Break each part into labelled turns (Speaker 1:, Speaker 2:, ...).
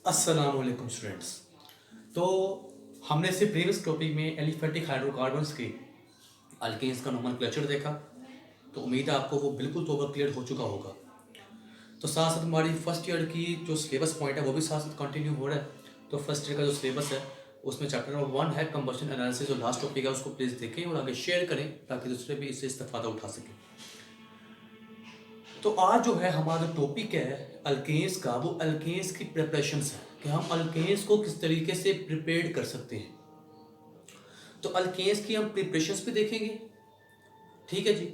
Speaker 1: अस्सलामुअलैकुम स्टूडेंट्स। तो हमने से प्रीवियस टॉपिक में एलिफेटिक हाइड्रोकार्बन्स के अल्केन्स का नोमेनक्लेचर देखा। तो उम्मीद है आपको वो बिल्कुल तो क्लियर हो चुका होगा। तो साथ साथ हमारी फर्स्ट ईयर की जो सिलेबस पॉइंट है वो भी साथ साथ कंटिन्यू हो रहा है। तो फर्स्ट ईयर का जो सिलेबस है उसमें चैप्टर नंबर 1 है कंबशन एनालिसिस। जो लास्ट टॉपिक है उसको प्लीज़ देखें और आगे शेयर करें ताकि दूसरे भी इससे इस्तेफादा उठा सकें। तो आज जो है हमारा जो टॉपिक है अल्केन्स का, वो अल्केन्स की प्रिपरेशंस है कि हम अल्केन्स को किस तरीके से प्रिपेयर कर सकते हैं। तो अल्केन्स की हम प्रिपरेशंस भी देखेंगे, ठीक है जी।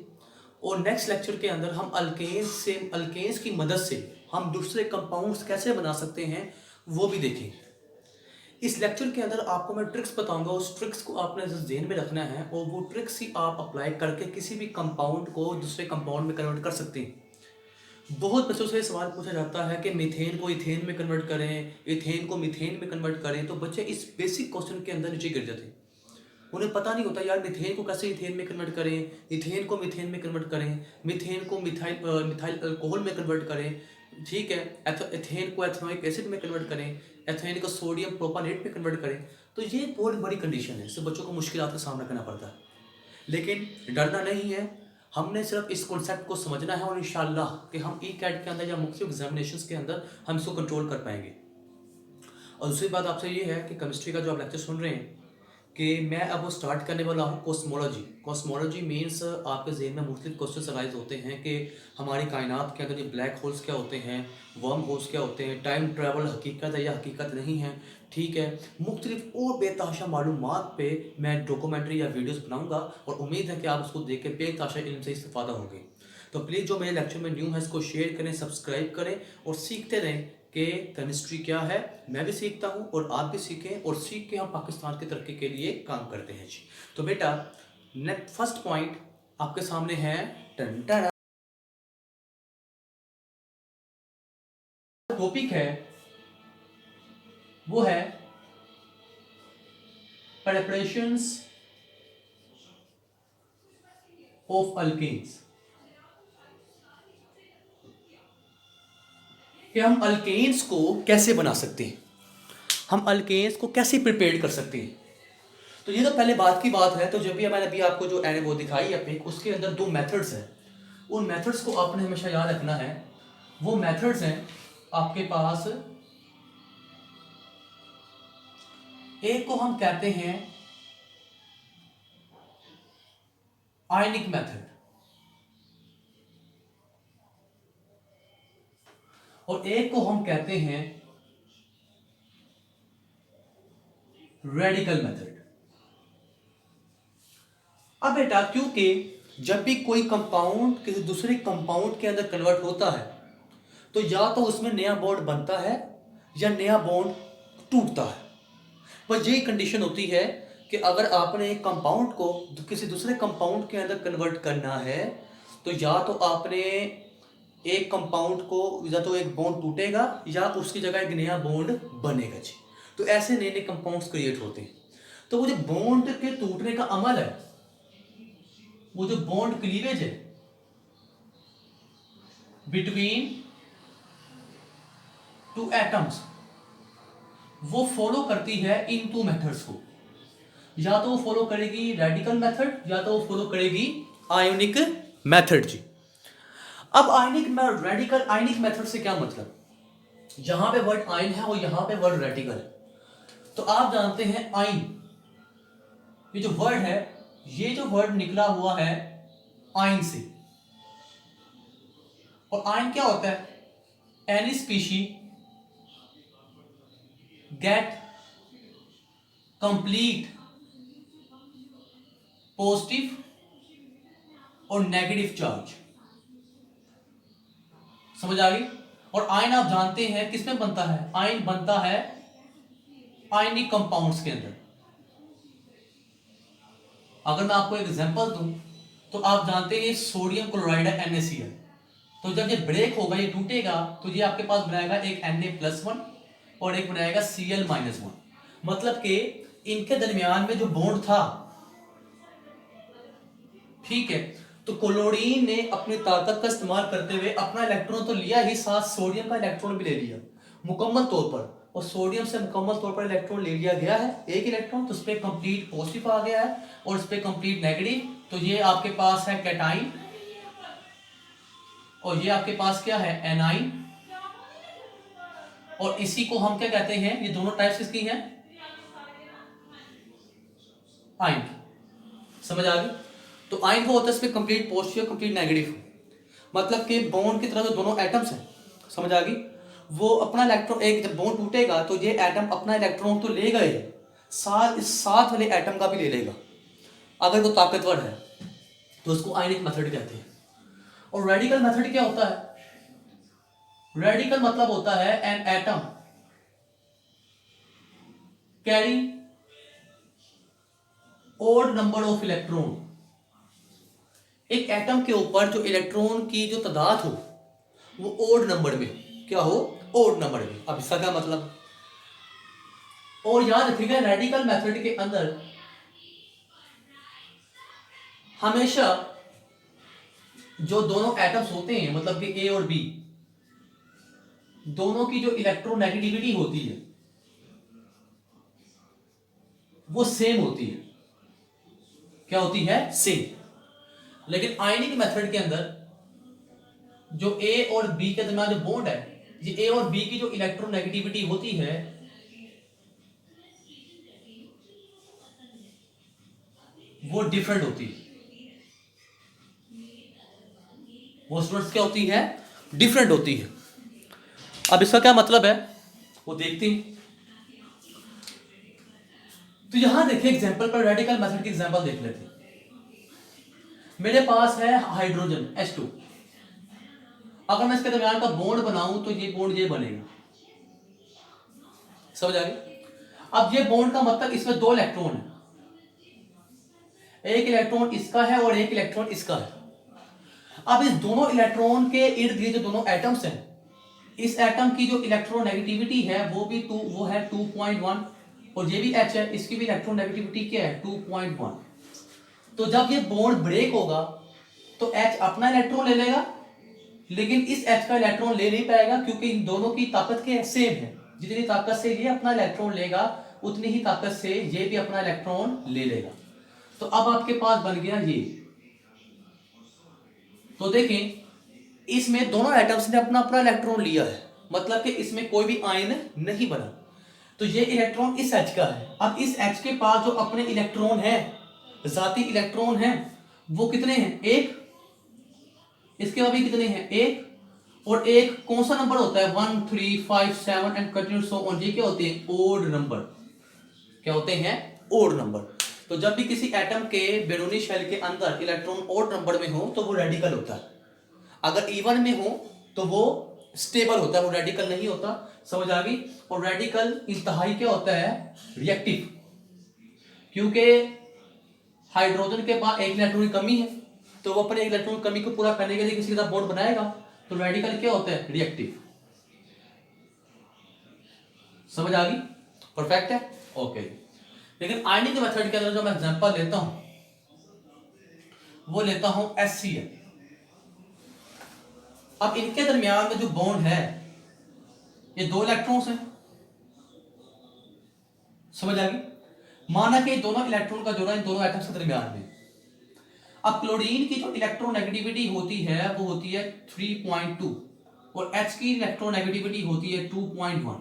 Speaker 1: और नेक्स्ट लेक्चर के अंदर हम अल्केन्स की मदद से हम दूसरे कंपाउंड्स कैसे बना सकते हैं वो भी देखेंगे। इस लेक्चर के अंदर आपको मैं ट्रिक्स बताऊंगा, उस ट्रिक्स को आपने ध्यान में रखना है और वो ट्रिक्स ही आप अप्लाई करके किसी भी कंपाउंड को दूसरे कंपाउंड में कन्वर्ट कर सकते हैं। बहुत बच्चों से सवाल पूछा जाता है कि मीथेन को इथेन में कन्वर्ट करें, इथेन को मीथेन में कन्वर्ट करें। तो बच्चे इस बेसिक क्वेश्चन के अंदर नीचे गिर जाते हैं। उन्हें पता नहीं होता यार मीथेन को कैसे इथेन में कन्वर्ट करें, इथेन को मीथेन में कन्वर्ट करें, मीथेन को मिथाइल अल्कोहल में कन्वर्ट करें, ठीक है, एथेन को एथेनोइक एसिड में कन्वर्ट करें, एथेन को सोडियम प्रोपानेट में कन्वर्ट करें। तो ये बहुत बड़ी कंडीशन है, इससे बच्चों को मुश्किलात का सामना करना पड़ता है। लेकिन डरना नहीं है, हमने सिर्फ इस कॉन्सेप्ट को समझना है और इंशाल्लाह कि हम ई कैट के अंदर या मुख्तलिफ एग्जामिनेशंस के अंदर हम इसको कंट्रोल कर पाएंगे। और दूसरी बात आपसे ये है कि केमिस्ट्री का जो आप लेक्चर सुन रहे हैं कि मैं अब वो स्टार्ट करने वाला हूँ कॉस्मोलॉजी। कॉस्मोलॉजी मीन्स आपके जहन में मुख्तलिफ क्वेश्चन अराइज होते हैं कि हमारी कायनात के अंदर ये ब्लैक होल्स क्या होते हैं, वर्म होल्स क्या होते हैं, टाइम ट्रैवल हकीकत है या हकीकत नहीं है, ठीक है। मुख्तलिफ और बेतहाशा मालूमात पे मैं डॉक्यूमेंट्री या वीडियोस बनाऊंगा और उम्मीद है कि आप उसको देख के बेतहाशा इल्म से इस्तेफादा होंगे। तो प्लीज़ जो मेरे लेक्चर में न्यू है इसको शेयर करें, सब्सक्राइब करें और सीखते रहें कि केमिस्ट्री क्या है। मैं भी सीखता हूँ और आप भी सीखें और सीख के हम पाकिस्तान की तरक्की के लिए काम करते हैं जी। तो बेटा नेक्स्ट फर्स्ट पॉइंट आपके सामने है, टॉपिक है वो है प्रिपरेशंस ऑफ अल्केन्स। कि हम अल्केन्स को कैसे बना सकते हैं, हम अल्केन्स को कैसे प्रिपेयर कर सकते हैं। तो ये तो पहले बात की बात है। तो जब भी मैंने अभी आपको जो एन वो दिखाई है पिक, उसके अंदर दो मेथड्स हैं। उन मेथड्स को आपने हमेशा याद रखना है। वो मेथड्स हैं आपके पास, एक को हम कहते हैं आयनिक मेथड और एक को हम कहते हैं रेडिकल मेथड। अब बेटा क्योंकि जब भी कोई कंपाउंड किसी दूसरे कंपाउंड के अंदर कन्वर्ट होता है तो या तो उसमें नया बॉन्ड बनता है या नया बॉन्ड टूटता है। पर यही कंडीशन होती है कि अगर आपने एक कंपाउंड को किसी दूसरे कंपाउंड के अंदर कन्वर्ट करना है तो या तो आपने एक कंपाउंड को या तो एक बॉन्ड टूटेगा या उसकी जगह एक नया बॉन्ड बनेगा जी। तो ऐसे नए नए कंपाउंड्स क्रिएट होते हैं। तो वो जो बॉन्ड के टूटने का अमल है, वो जो बॉन्ड क्लीवेज है बिटवीन टू एटम्स, वो फॉलो करती है इन टू मेथड्स को। या तो वो फॉलो करेगी रेडिकल मेथड या तो वो फॉलो करेगी आयोनिक मेथड जी। अब रेडिकल आयनिक मेथड से क्या मतलब, यहां पे वर्ड आयन है और यहां पे वर्ड रेडिकल है। तो आप जानते हैं आयन, ये जो वर्ड है, ये जो वर्ड निकला हुआ है आयन से। और आयन क्या होता है, any species get complete positive और नेगेटिव चार्ज। समझ आ गई। और आयन आप जानते हैं किसमें बनता है, आयन बनता है आयनिक कंपाउंड्स के अंदर। अगर मैं आपको एक एग्जांपल दूं तो आप जानते हैं सोडियम क्लोराइड है NaCl। तो जब ये ब्रेक होगा, ये टूटेगा, तो ये आपके पास बनाएगा एक Na+1 और एक बनाएगा Cl-1। मतलब कि इनके दरमियान में जो बॉन्ड था, ठीक है, तो क्लोरीन ने अपनी ताकत का इस्तेमाल करते हुए अपना इलेक्ट्रॉन तो लिया ही, साथ सोडियम का इलेक्ट्रॉन भी ले लिया मुकम्मल तौर पर। और सोडियम से मुकम्मल तौर पर इलेक्ट्रॉन ले लिया गया है, एक इलेक्ट्रॉन, तो उस पर कंप्लीट पॉजिटिव आ गया है और उस पर कंप्लीट नेगेटिव। तो ये आपके पास है कैटाइन और ये आपके पास क्या है, एनाइन। और इसी को हम क्या कहते हैं, ये दोनों टाइप्स किसकी हैं, आयन की। समझ आ गई। तो आयन को होता है इसमें कंप्लीट पॉजिटिव कंप्लीट नेगेटिव, मतलब कि बॉन्ड की तरह जो दोनों एटम्स हैं, समझ आ गई, वो अपना इलेक्ट्रॉन, एक जब बॉन्ड टूटेगा तो ये एटम अपना इलेक्ट्रॉन तो लेगा ही, साथ इस साथ वाले एटम का भी ले लेगा। अगर वो ताकतवर है तो उसको आयनिक मेथड कहते हैं। और रेडिकल मेथड क्या होता है, रेडिकल मतलब होता है an atom carry odd number of electron, एक एटम के ऊपर जो इलेक्ट्रॉन की जो तादाद हो वो ओड नंबर में, क्या हो, ओड नंबर में। अब इसका क्या मतलब, और याद रखिएगा रेडिकल मेथड के अंदर हमेशा जो दोनों एटम्स होते हैं, मतलब कि ए और बी, दोनों की जो इलेक्ट्रोनेगेटिविटी होती है वो सेम होती है। क्या होती है, सेम। लेकिन आयनिक मेथड के अंदर जो ए और बी के दरमियान जो बॉन्ड है, ये ए और बी की जो इलेक्ट्रोनेगेटिविटी होती है वो डिफरेंट होती है। वो स्टूडेंट्स क्या होती है, डिफरेंट होती है। अब इसका क्या मतलब है वो देखते हैं। तो यहां देखिए एग्जांपल पर, रेडिकल मेथड की एग्जांपल देख लेते हैं। मेरे पास है हाइड्रोजन H2, अगर मैं इसके दरमियान का बॉन्ड बनाऊं तो ये बॉन्ड ये बनेगा। समझ आ गई। अब ये बॉन्ड का मतलब इसमें दो इलेक्ट्रॉन है, एक इलेक्ट्रॉन इसका है और एक इलेक्ट्रॉन इसका है। अब इस दोनों इलेक्ट्रॉन के इर्द गिर्द जो दोनों एटम्स हैं, इस एटम की जो इलेक्ट्रोनेगेटिविटी है वो भी वो है 2.1 और ये भी H है, इसकी भी इलेक्ट्रोनेगेटिविटी क्या है, 2.1। तो जब ये बॉन्ड ब्रेक होगा तो H अपना इलेक्ट्रॉन ले लेगा, लेकिन इस H का इलेक्ट्रॉन ले नहीं पाएगा क्योंकि इन दोनों की ताकत क्या है, सेम है। जितनी ताकत से ये अपना इलेक्ट्रॉन लेगा उतनी ही ताकत से ये भी अपना इलेक्ट्रॉन ले लेगा। तो अब आपके पास बन गया ये। तो देखें इसमें दोनों एटम्स ने अपना अपना इलेक्ट्रॉन लिया है, मतलब कि इसमें कोई भी आयन नहीं बना। तो ये इलेक्ट्रॉन इस H का है। अब इस H के पास जो अपने इलेक्ट्रॉन है, जाती इलेक्ट्रॉन है, वो कितने हैं, एक। इसके बाद भी कितने हैं, एक। और एक कौन सा नंबर होता है, 1 3 5 7 एंड कंटिन्यू सो ऑन। ये क्या होते हैं, ओड नंबर। क्या होते हैं, ओड नंबर। तो जब भी किसी एटम के बैरूनी शेल के अंदर इलेक्ट्रॉन ओड नंबर में हो तो वो रेडिकल होता है, अगर इवन में हो तो वो स्टेबल होता है, वो रेडिकल नहीं होता। समझ आ गई। और रेडिकल इंतहाई क्या होता है, रिएक्टिव, क्योंकि हाइड्रोजन के पास एक इलेक्ट्रॉन की कमी है तो वो अपने इलेक्ट्रॉन की कमी को पूरा करने के लिए किसी के साथ बॉन्ड बनाएगा। तो रेडिकल क्या होता है, रिएक्टिव। समझ आ गई, परफेक्ट है, ओके। लेकिन आयनिक मेथड के अंदर जो मैं एग्जांपल लेता हूं वो लेता हूं HCl। अब इनके दरमियान में जो बॉन्ड है ये दो इलेक्ट्रॉन्स हैं। समझ आ गई। माना कि दोनों इलेक्ट्रॉन का जोड़ा इन दोनों एटम्स के दरमियान में। अब क्लोरीन की जो इलेक्ट्रोनेगेटिविटी होती है वो होती है 3.2 और H की इलेक्ट्रोनेगेटिविटी होती है 2.1।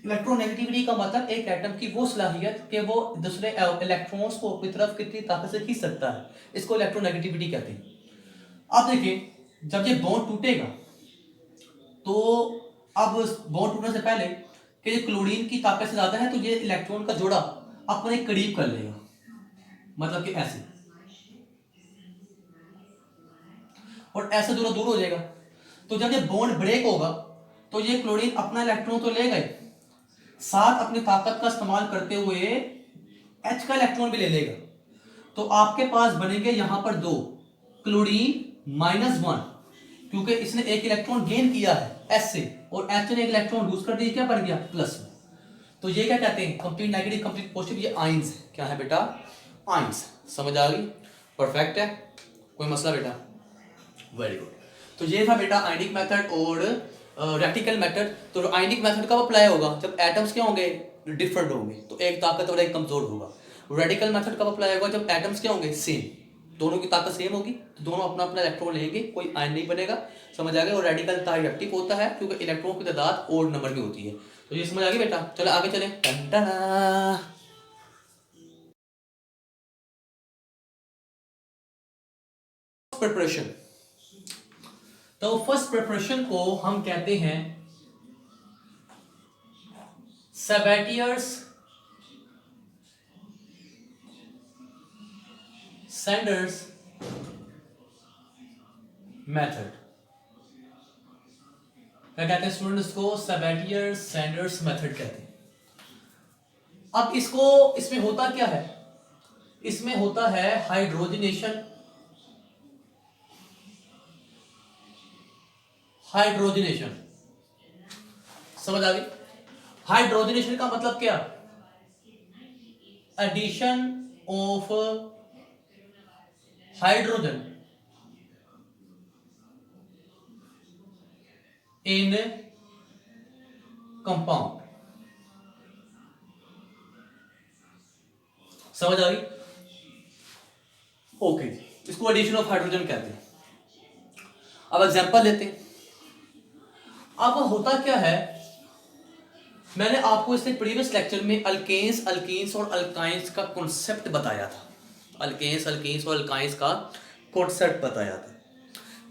Speaker 1: इलेक्ट्रोनेगेटिविटी का मतलब एक एटम की वो सलाहियत कि वो दूसरे इलेक्ट्रॉन्स को अपनी तरफ कितनी ताकत से खींच सकता है, इसको इलेक्ट्रोनेगेटिविटी कहते हैं। अब देखिए जब ये बॉन्ड टूटेगा तो अब बॉन्ड टूटने से पहले कि ये क्लोरीन की ताकत से ज्यादा है तो ये इलेक्ट्रॉन का जोड़ा अपने करीब कर लेगा, मतलब कि ऐसे, और ऐसे दोनों दूर हो जाएगा। तो जब ये बॉन्ड ब्रेक होगा तो ये क्लोरीन अपना इलेक्ट्रॉन तो ले गए, साथ अपनी ताकत का इस्तेमाल करते हुए H का इलेक्ट्रॉन भी ले लेगा। तो आपके पास बनेंगे यहां पर दो, क्लोरीन -1 क्योंकि इसने एक इलेक्ट्रॉन गेन किया है H से और H ने एक इलेक्ट्रॉन लूज कर दिया, क्या बन गया, प्लस। तो ये क्या कहते हैं, कंप्लीट नेगेटिव कंप्लीट पॉजिटिव, ये आयंस है। क्या है बेटा, आयंस। समझ आ गई, परफेक्ट है, कोई मसला बेटा, वेरी गुड। तो ये था बेटा आयनिक मेथड और रेक्टिकल मेथड, तो आयनिक मेथड कब अप्लाई होगा? जब एटम्स क्या होंगे? डिफरेंट होंगे, तो एक ताकतवर एक कमजोर होगा। रेडिकल मेथड कब अप्लाई होगा? जब एटम्स क्या होंगे? सेम, दोनों की ताकत सेम होगी, तो दोनों अपना अपना इलेक्ट्रॉन लेंगे, कोई आयन नहीं बनेगा। समझ आ गया? और रेडिकल डाइलेक्ट्रिक होता है क्योंकि इलेक्ट्रॉन की तादाद ओड नंबर में होती है। तो ये समझ आ गई बेटा? चलो आगे चलें। प्रिपरेशन, तो फर्स्ट प्रिपरेशन को हम कहते हैं सेबेटियर्स सैंडर्स मेथड। क्या कहते हैं स्टूडेंट्स को? सेबेटियर्स सैंडर्स मेथड कहते हैं। अब इसमें होता क्या है? इसमें होता है हाइड्रोजनेशन। हाइड्रोजनेशन समझ आ गई? हाइड्रोजनेशन का मतलब क्या? Addition of hydrogen in compound. समझ आ गई? ओके, इसको एडिशन ऑफ हाइड्रोजन कहते हैं। अब एग्जांपल लेते हैं। अब होता क्या है, मैंने आपको इसके प्रीवियस लेक्चर में अल्केन्स, अल्कीन्स और अल्काइंस का कॉन्सेप्ट बताया था। अल्केन्स, अल्कीन्स और अल्काइंस का कॉन्सेप्ट बताया था।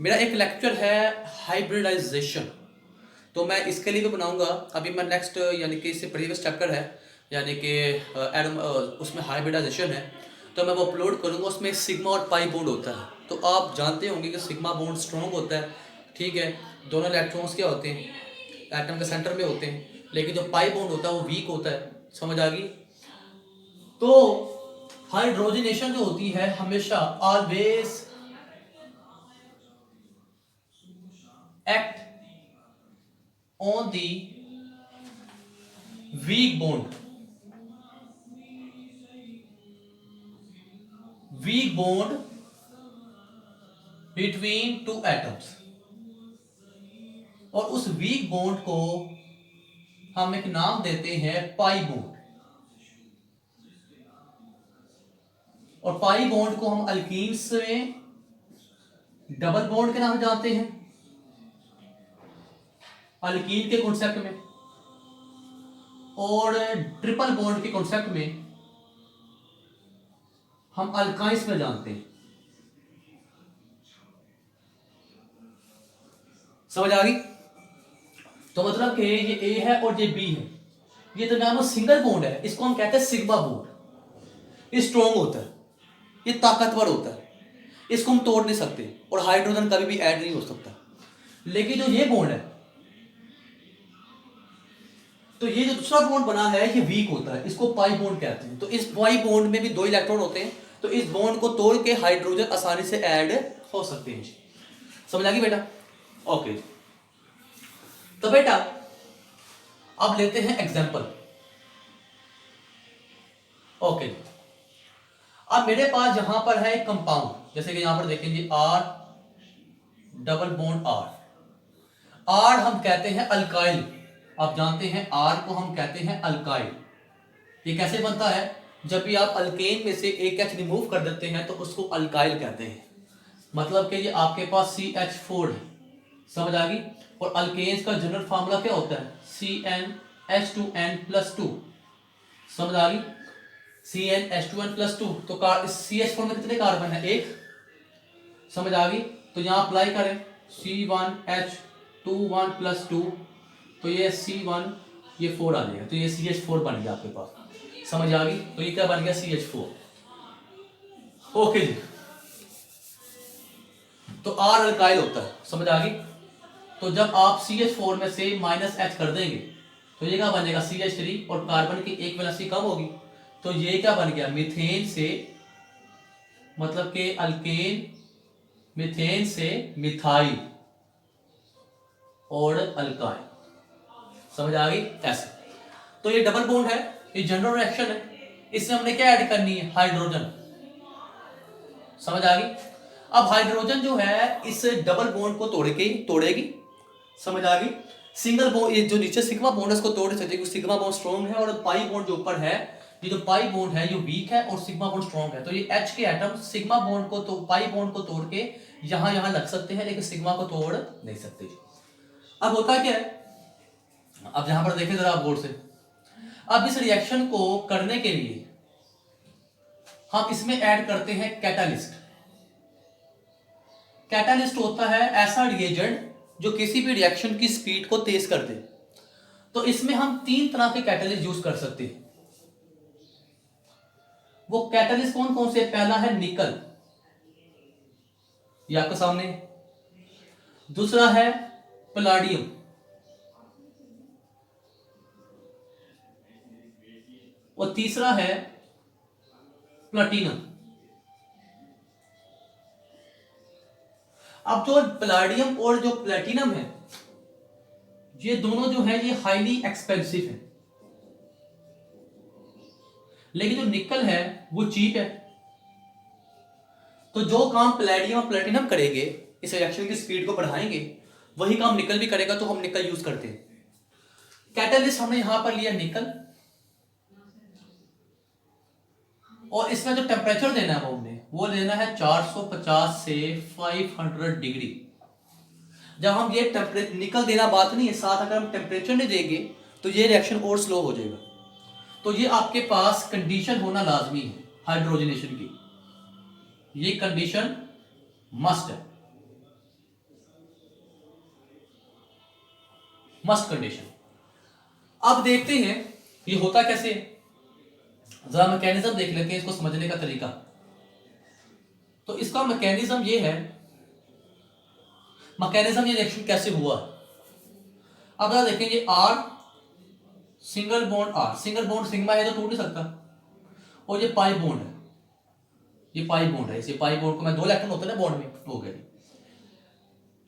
Speaker 1: मेरा एक लेक्चर है हाइब्रिडाइजेशन, तो मैं इसके लिए भी बनाऊंगा। अभी मैं नेक्स्ट यानी कि इससे प्रीवियस चैप्टर है यानी कि उसमें हाइब्रिडाइजेशन है, तो मैं वो अपलोड करूंगा। उसमें सिग्मा और पाई बॉन्ड होता है, तो आप जानते होंगे कि सिग्मा बॉन्ड स्ट्रॉन्ग होता है, ठीक है, दोनों इलेक्ट्रॉन्स क्या होते हैं? एटम के सेंटर में होते हैं। लेकिन जो पाई बॉन्ड होता है वो वीक होता है। समझ आ गई? तो हाइड्रोजनेशन जो होती है हमेशा always act on the weak bond, weak bond between two atoms, और उस वीक बॉन्ड को हम एक नाम देते हैं पाई बॉन्ड। और पाई बॉन्ड को हम अल्कीन्स में डबल बॉन्ड के नाम जानते हैं अल्कीन के कॉन्सेप्ट में, और ट्रिपल बॉन्ड के कॉन्सेप्ट में हम अल्काइंस में जानते हैं। समझ आ गई? तो मतलब कि ये ए है और ये बी है, ये तो नाम सिंगल बॉन्ड है, इसको हम कहते हैं सिग्मा बॉन्ड। ये स्ट्रॉन्ग होता है, ये ताकतवर होता है, इसको हम तोड़ नहीं सकते, और हाइड्रोजन कभी भी ऐड नहीं हो सकता। लेकिन जो ये बॉन्ड है, तो ये जो दूसरा बॉन्ड बना है ये वीक होता है, इसको पाई बॉन्ड कहते हैं। तो इस पाई बॉन्ड में भी दो इलेक्ट्रॉन होते हैं, तो इस बॉन्ड को तोड़ के हाइड्रोजन आसानी से ऐड हो सकते हैं। समझ आ गई बेटा? ओके, तो बेटा अब लेते हैं एग्जांपल। ओके, अब मेरे पास यहां पर है एक कंपाउंड, जैसे कि यहां पर देखेंगे R double bond R. R हम कहते हैं अल्काइल, आप जानते हैं आर को हम कहते हैं अल्काइल। ये कैसे बनता है? जब भी आप अल्केन में से एक एच रिमूव कर देते हैं तो उसको अल्काइल कहते हैं। मतलब कि ये आपके पास CH4 है। समझ आ गई? और अल्केन्स का जनरल फार्मूला क्या होता है? CnH2n+2। समझ आ गई? CnH2n+2। तो CH4 में कितने कार्बन है? एक। समझ आ गई? तो यहां अप्लाई करें C1H21+2, तो ये C1 ये 4 आ जाएगा, तो ये CH4 बन गया आपके पास। समझ आ गई? तो ये क्या बन गया? CH4। ओके जी, तो R अल्काइल होता है। समझ आ गई? तो जब आप CH4 में से -H कर देंगे तो ये क्या बनेगा? CH3, और कार्बन की एक वैलेंसी कम होगी, तो ये क्या बन गया? मीथेन से, मतलब कि अल्केन, मीथेन से मिथाइल और अल्काइल। समझ आ गई? ऐसे। तो ये डबल बॉन्ड है, ये जनरल रिएक्शन है, इसमें हमने क्या ऐड करनी है? हाइड्रोजन। समझ आ गई? अब हाइड्रोजन जो है इस डबल बॉन्ड को तोड़ेगी, समझ आ गई। सिंगल बॉन्ड, ये जो नीचे सिग्मा बॉन्ड है उसको तोड़ सकते हैं क्योंकि सिग्मा बॉन्ड स्ट्रॉन्ग है, और पाई बॉन्ड जो ऊपर है, ये जो पाई बॉन्ड है ये वीक है और सिग्मा बॉन्ड स्ट्रॉन्ग है। तो ये H के एटम सिग्मा बॉन्ड को तो पाई बॉन्ड को तोड़ के यहां यहां लग सकते हैं, लेकिन सिग्मा को तोड़ नहीं सकते। अब होता क्या है, अब यहां पर देखें जरा आप गौर से, अब इस रिएक्शन को करने के लिए हम इसमें ऐड करते हैं कैटालिस्ट। कैटालिस्ट होता है ऐसा रिएजेंट जो किसी भी रिएक्शन की स्पीड को तेज कर दे। तो इसमें हम 3 तरह के कैटालिस्ट यूज कर सकते हैं। वो कैटालिस्ट कौन कौन से? पहला है निकल, ये आपके सामने। दूसरा है पलाडियम, और तीसरा है प्लैटिनम। अब जो पलाडियम और जो प्लैटिनम है, ये दोनों जो है ये हाईली एक्सपेंसिव है, लेकिन जो निकल है वो चीप है। तो जो काम पैलेडियम और प्लैटिनम करेंगे, इस रिएक्शन की स्पीड को बढ़ाएंगे, वही काम निकल भी करेगा, तो हम निकल यूज करते हैं। कैटालिस्ट हमने यहां पर लिया निकल, और इसमें जो टेम्परेचर देना है वो लेना है 450 से 500 डिग्री। जब हम ये टेम्परेचर निकल देना बात नहीं है, साथ अगर हम टेम्परेचर नहीं देंगे तो ये रिएक्शन और स्लो हो जाएगा। तो ये आपके पास कंडीशन होना लाजमी है हाइड्रोजनेशन की, ये कंडीशन मस्ट है, मस्ट कंडीशन। अब देखते हैं ये होता कैसे है, जरा मैकेनिज्म देख लेते हैं, इसको समझने का तरीका। तो इसका मैकेनिज्म ये है, मैकेनिज्म ये रिएक्शन कैसे हुआ। अब जरा देखेंगे, R single bond R, single bond sigma है तो टूट नहीं सकता, और ये पाई बॉन्ड है, ये पाई बॉन्ड है, इसे पाई बॉन्ड को मैं 2 इलेक्ट्रॉन होते हैं ना बॉन्ड में, हो गया।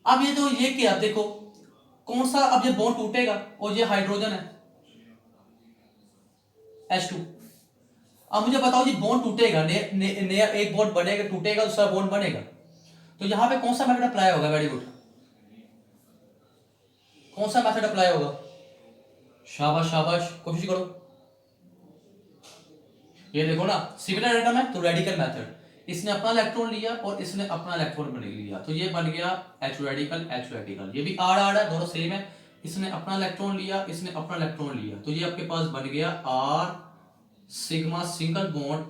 Speaker 1: अब ये जो ये क्या, देखो कौन सा, अब ये बॉन्ड टूटेगा और ये हाइड्रोजन है H2। अब मुझे बताओ, ये बॉन्ड टूटेगा, नया एक बॉन्ड बनेगा, टूटेगा, दूसरा बॉन्ड बनेगा, तो यहां पे कौन सा मेथड अप्लाई होगा? वेरी गुड, कौन सा मेथड अप्लाई होगा? शाबाश शाबाश, कोशिश करो। ये देखो ना, सिमिलर एटम है तो रेडिकल मेथड, इसने अपना इलेक्ट्रॉन लिया और इसने अपना इलेक्ट्रॉन बन लिया, तो ये बन गया H रेडिकल H रेडिकल। ये भी R R है, दोनों सेम है, इसने अपना इलेक्ट्रॉन लिया, इसने अपना इलेक्ट्रॉन लिया, तो ये आपके पास बन गया R सिग्मा सिंगल बॉन्ड,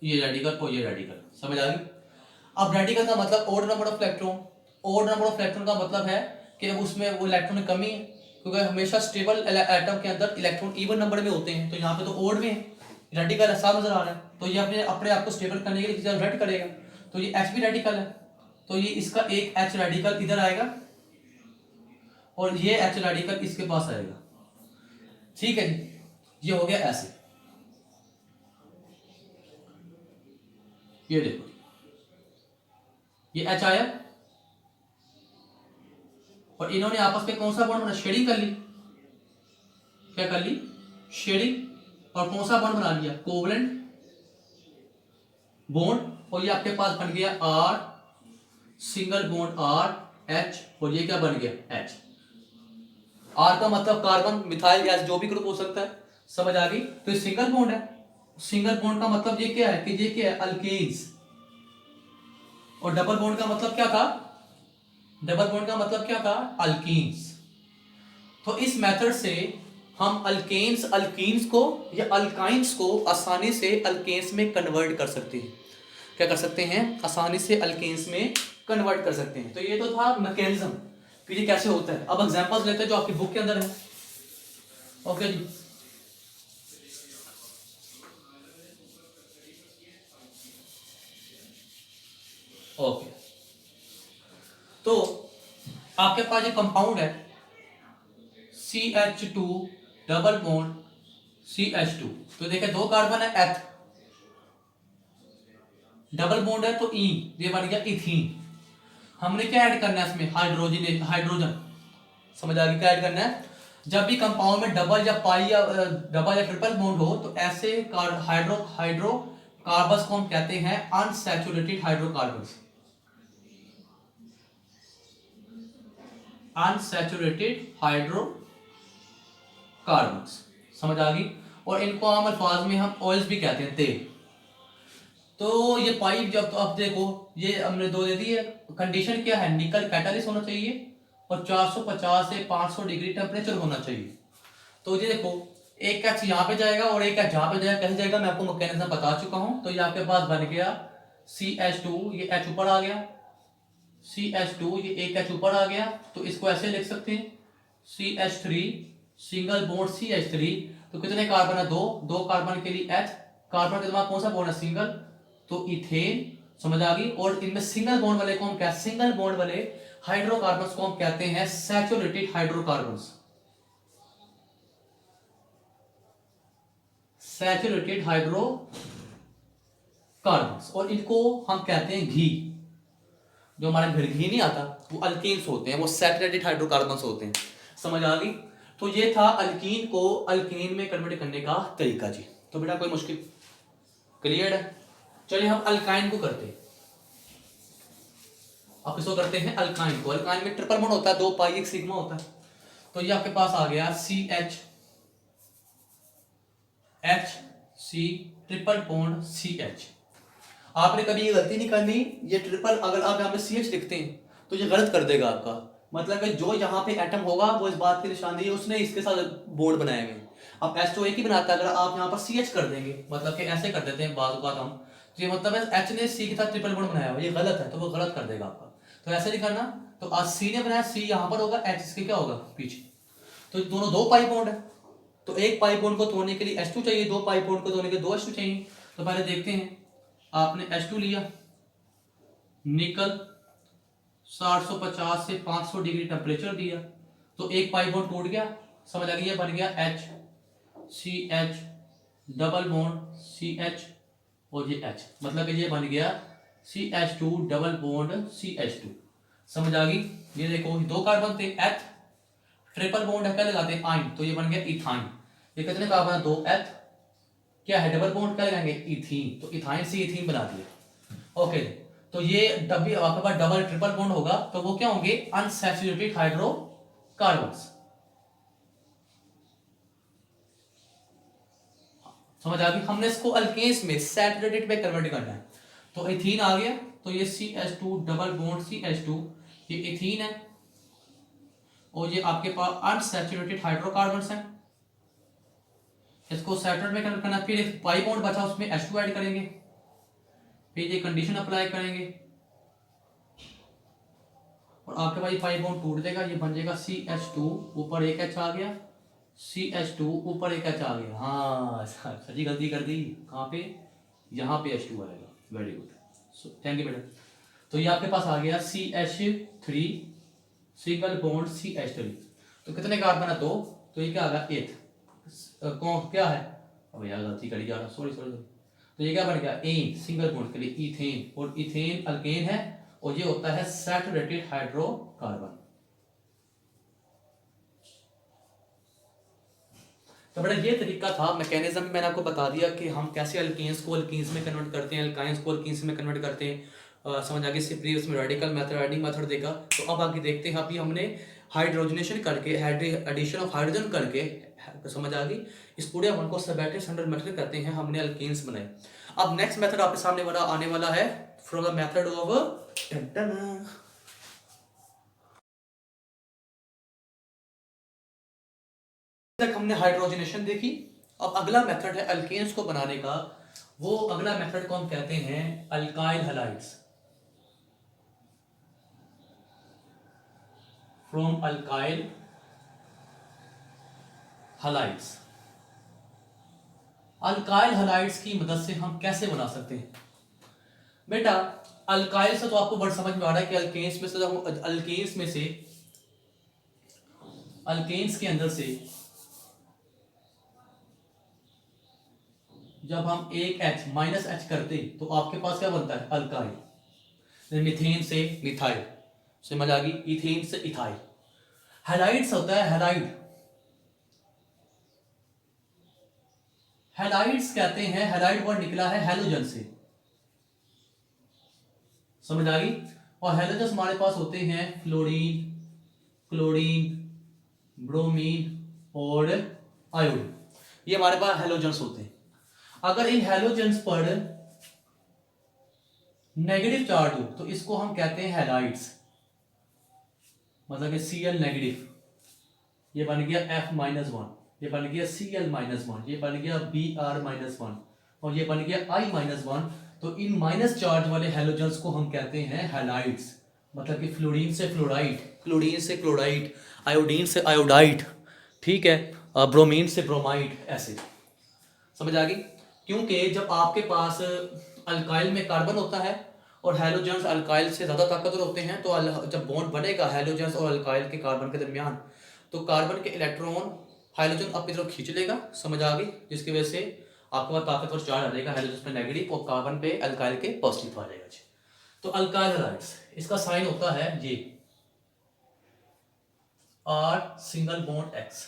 Speaker 1: ये रेडिकल और ये रेडिकल। समझ आ गई? अब रेडिकल का मतलब odd number of electron, odd number of electron का मतलब है कि उसमें वो इलेक्ट्रॉन की कमी है, क्योंकि हमेशा स्टेबल एटम के अंदर इलेक्ट्रॉन इवन नंबर में होते हैं, तो यहाँ पे तो ओड में है, रेडिकल साफ नजर आ रहा है, तो ये अपने अपने आप को स्टेबल करने के लिए रेड करेगा, तो ये H भी रेडिकल है, तो ये इसका एक H रेडिकल इधर आएगा और ये H रेडिकल इसके पास आएगा। ठीक है जी, ये हो गया ऐसे। ये देखो, ये H आया और इन्होंने आपस में कौन सा बॉन्ड बना, शेडिंग कर ली, क्या कर ली? शेडिंग। और कौन सा बॉन्ड बना लिया? कोवलेंट बॉन्ड, और ये आपके पास बन गया R single bond R H, और ये क्या बन गया? H। R का मतलब कार्बन, मिथाइल गैस, जो भी ग्रुप हो सकता है। समझ आ गई? तो ये सिंगल बॉन्ड है, सिंगल बॉन्ड का मतलब ये क्या है कि ये क्या है? अल्केन्स। और डबल बॉन्ड का मतलब क्या था? डबल बॉन्ड का मतलब क्या था? अल्कीन्स। तो इस मेथड से हम अल्केन्स अल्कीन्स को या अल्काइंस को आसानी से अल्केन्स में कन्वर्ट कर सकते हैं। क्या कर सकते हैं? आसानी से अल्केन्स में कन्वर्ट कर सकते हैं। तो ये तो था मैकेनिज्म कि ये कैसे होता है। अब एग्जांपल्स लेते हैं जो आपकी बुक के अंदर है। ओके जी, ओके, तो आपके पास ये कंपाउंड है CH2 डबल बॉन्ड CH2, तो देखिए 2 कार्बन है, एथ, डबल बॉन्ड है तो ई, ये बन गया इथीन। हमने क्या ऐड करना है इसमें? Hydrogen, hydrogen. समझ आ गई? क्या ऐड करना है? जब भी कंपाउंड में डबल या पाई या डबल या ट्रिपल बॉन्ड हो, तो ऐसे हाइड्रोकार्बन्स को हम कहते हैं अनसैचुरेटेड हाइड्रोकार्बन्स। Unsaturated hydrocarbons. समझ आ गई। और इनको आम अल्फाज में हम ऑयल्स भी कहते हैं, तेल। तो ये पाइप जब, तो अब देखो ये हमने दो दे दी है। कंडीशन क्या है, निकल कैटालिस्ट होना चाहिए और 450 से 500 डिग्री टेम्परेचर होना चाहिए। तो ये देखो एक एच यहाँ पे जाएगा और एक एच यहाँ पे जाएगा। कैसे जाएगा मैं आपको मैकेनिज्म बता चुका हूं। तो ये आपके पास बन गया CH2, ये H ऊपर आ गया, CH2 ये एक H ऊपर आ गया। तो इसको ऐसे लिख सकते हैं CH3 सिंगल बॉन्ड CH3। तो कितने कार्बन है, दो कार्बन के लिए H, कार्बन के दिमाग कौन सा बॉन्ड है, सिंगल, तो इथेन। समझ आ गई। और इनमें सिंगल बॉन्ड वाले को हम क्या, सिंगल बॉन्ड वाले हाइड्रोकार्बन्स को हम कहते हैं सैचुरेटेड हाइड्रोकार्बन्स, सैचुरेटेड हाइड्रोकार्बन्स। और इनको हम कहते हैं घी। जो हमारे घर घी नहीं आता वो अल्कीन्स होते हैं, वो सैचुरेटेड हाइड्रोकार्बन्स होते हैं। समझ आ गई। तो ये था अल्कीन को अल्कीन में कन्वर्ट करने का तरीका जी। तो बेटा कोई मुश्किल, क्लियर है। चलिए हम अल्काइन को करते हैं। अब इसको करते हैं अल्काइन को। अल्काइन में ट्रिपल बॉन्ड होता है, 2 पाई 1 सिग्मा होता है। तो ये आपके पास आ गया CH ट्रिपल बॉन्ड CH। आपने कभी ये गलती नहीं करनी, ये ट्रिपल अगर आप यहाँ पे CH लिखते हैं तो ये गलत कर देगा आपका। मतलब है जो यहाँ पे एटम होगा वो इस बात की निशानी है उसने इसके साथ बॉन्ड बनाए हुए। अब H2 एक ही बनाता है, अगर आप यहाँ पर CH कर देंगे, मतलब कि ऐसे कर देते हैं बात हम, तो ये मतलब है H ने C के साथ ट्रिपल बॉन्ड बनाया हुआ, ये गलत है, तो वो गलत कर देगा आपका। तो ऐसे नहीं करना। तो आज C ने बनाया, C यहाँ पर होगा, H इसके क्या होगा पीछे। तो दोनों 2 पाई बॉन्ड है। तो एक पाई बॉन्ड को तोड़ने के लिए H2 चाहिए, 2 पाई बॉन्ड को तोड़ने के लिए 2 H2 चाहिए। तो पहले देखते हैं, आपने H2 लिया, निकल 750 से 500 डिग्री टेम्परेचर दिया, तो एक पाई बॉन्ड टूट गया। समझ आ गई, बन गया HCH डबल बॉन्ड CH और ये H, मतलब ये बन गया CH2 डबल बॉन्ड CH2। समझ आ गई। ये देखो 2 कार्बन थे, H ट्रिपल बॉन्ड है, क्या लगाते हैं आइन, तो ये बन गया इथाइन। ये कितने कार्बन है, 2 H, क्या है डबल बॉन्ड, क्या लगाएंगे इथीन, तो इथाइन से इथीन बना दिया। ओके। तो ये डबल आपके पास डबल ट्रिपल बॉन्ड होगा तो वो क्या होंगे, अनसैचुरेटेड हाइड्रोकार्बन्स। समझ आ गई। हमने इसको अल्केन्स में सैचुरेटेड में कन्वर्ट करना है। तो इथीन आ गया, तो ये CH2 डबल बॉन्ड CH2 ये इथीन है और ये आपके पास अनसैचुरेटेड हाइड्रोकार्बन्स है। इसको सैचुरेट में कन्वर्ट करना, फिर एक पाई बॉन्ड बचा उसमें H2 ऐड करेंगे, फिर ये कंडीशन अप्लाई करेंगे और आपके पास पाई बॉन्ड टूट देगा, ये बन जाएगा CH2 ऊपर एक H आ गया, CH2 ऊपर एक H आ गया। हाँ सही गलती कर दी, कहाँ पे, यहाँ पे H2 आएगा। वेरी गुड, थैंक यू बेटा। तो ये आपके पास आ गया CH3 सिंगल बॉन्ड CH3। तो कितने कार्बन है, 2, तो ये क्या आ गया, एथ कौन क्या है, अब यार गलती करी जा रहा, सॉरी। तो ये क्या बन गया, एन सिंगल बॉन्ड के लिए इथेन, और इथेन अल्केन है और ये होता है सैचुरेटेड हाइड्रोकार्बन। तो बड़ा ये तरीका था, मैकेनिज्म मैंने आपको बता दिया कि हम कैसे अल्केन्स को अल्कीन्स में कन्वर्ट करते हैं, अल्काइंस को अल्कीन्स में कन्वर्ट करते हैं। समझ आ गई। इससे प्रीवियस में रेडिकल मेथड, एडिंग मेथड देखा। तो अब आगे देखते हैं, अभी हमने हाइड्रोजनेशन करके, एडिशन ऑफ हाइड्रोजन करके, समझ आ गई, इस पूरे अमल को सबैटिक स्टैंडर्ड मेथड करते हैं, हमने अल्केन्स बनाए। अब नेक्स्ट मेथड आपके सामने वाला आने वाला है फ्रॉम द मेथड ऑफ तक हमने हाइड्रोजनेशन देखी। अब अगला मेथड है अल्केन्स को बनाने का। वो अगला मेथड को हम कहते हैं alkyl halides, from alkyl halides. Alkyl halides की मदद से हम कैसे बना सकते हैं बेटा, अल्काइल से तो आपको बड़ा समझ में आ रहा है कि अल्केन्स में से, अल्केन्स के अंदर से जब हम एक H माइनस H करते तो आपके पास क्या बनता है, अल्काइल। मिथेन से मिथाइल, समझ आ गई, इथेन से इथाइल। हैलाइड्स होता है हैलाइड, हैलाइड्स कहते हैं, हैलाइड वर्ड निकला है हैलोजन से, समझ आ गई। और हैलोजन हमारे पास होते हैं फ्लोरीन, क्लोरीन, ब्रोमीन और आयोडीन, ये हमारे पास हेलोजेंस होते हैं। अगर इन हेलोजेंस पर नेगेटिव चार्ज हो तो इसको हम कहते हैं हैलाइड्स, मतलब कि Cl नेगेटिव, ये बन गया F-1, ये बन गया Cl-1, ये बन गया Br-1 और ये बन गया I-1। तो इन माइनस चार्ज वाले हेलोजेंस को हम कहते हैं हैलाइड्स, मतलब कि फ्लोरीन से फ्लोराइड, क्लोरीन से क्लोराइड, आयोडीन से आयोडाइड, ठीक है, ब्रोमीन से ब्रोमाइड, ऐसे। समझ आ गई? क्योंकि जब आपके पास अल्काइल में कार्बन होता है और हेलोजेंस अल्काइल से ज़्यादा ताकतवर होते हैं, तो जब बॉन्ड बनेगा हेलोजेंस और अल्काइल के कार्बन के दरमियान, तो कार्बन के इलेक्ट्रॉन हाइड्रोजन अपनी तरफ खींच लेगा। समझ आ गई? जिसकी वजह से आपके पास ताकतवर चार्ज आ जाएगा, हाइड्रोजन पे नेगेटिव और कार्बन पे अल्काइल के पॉजिटिव आ जाएगा जी। तो अल्काइल हैलाइड्स, इसका साइन होता है ये R सिंगल बॉन्ड X।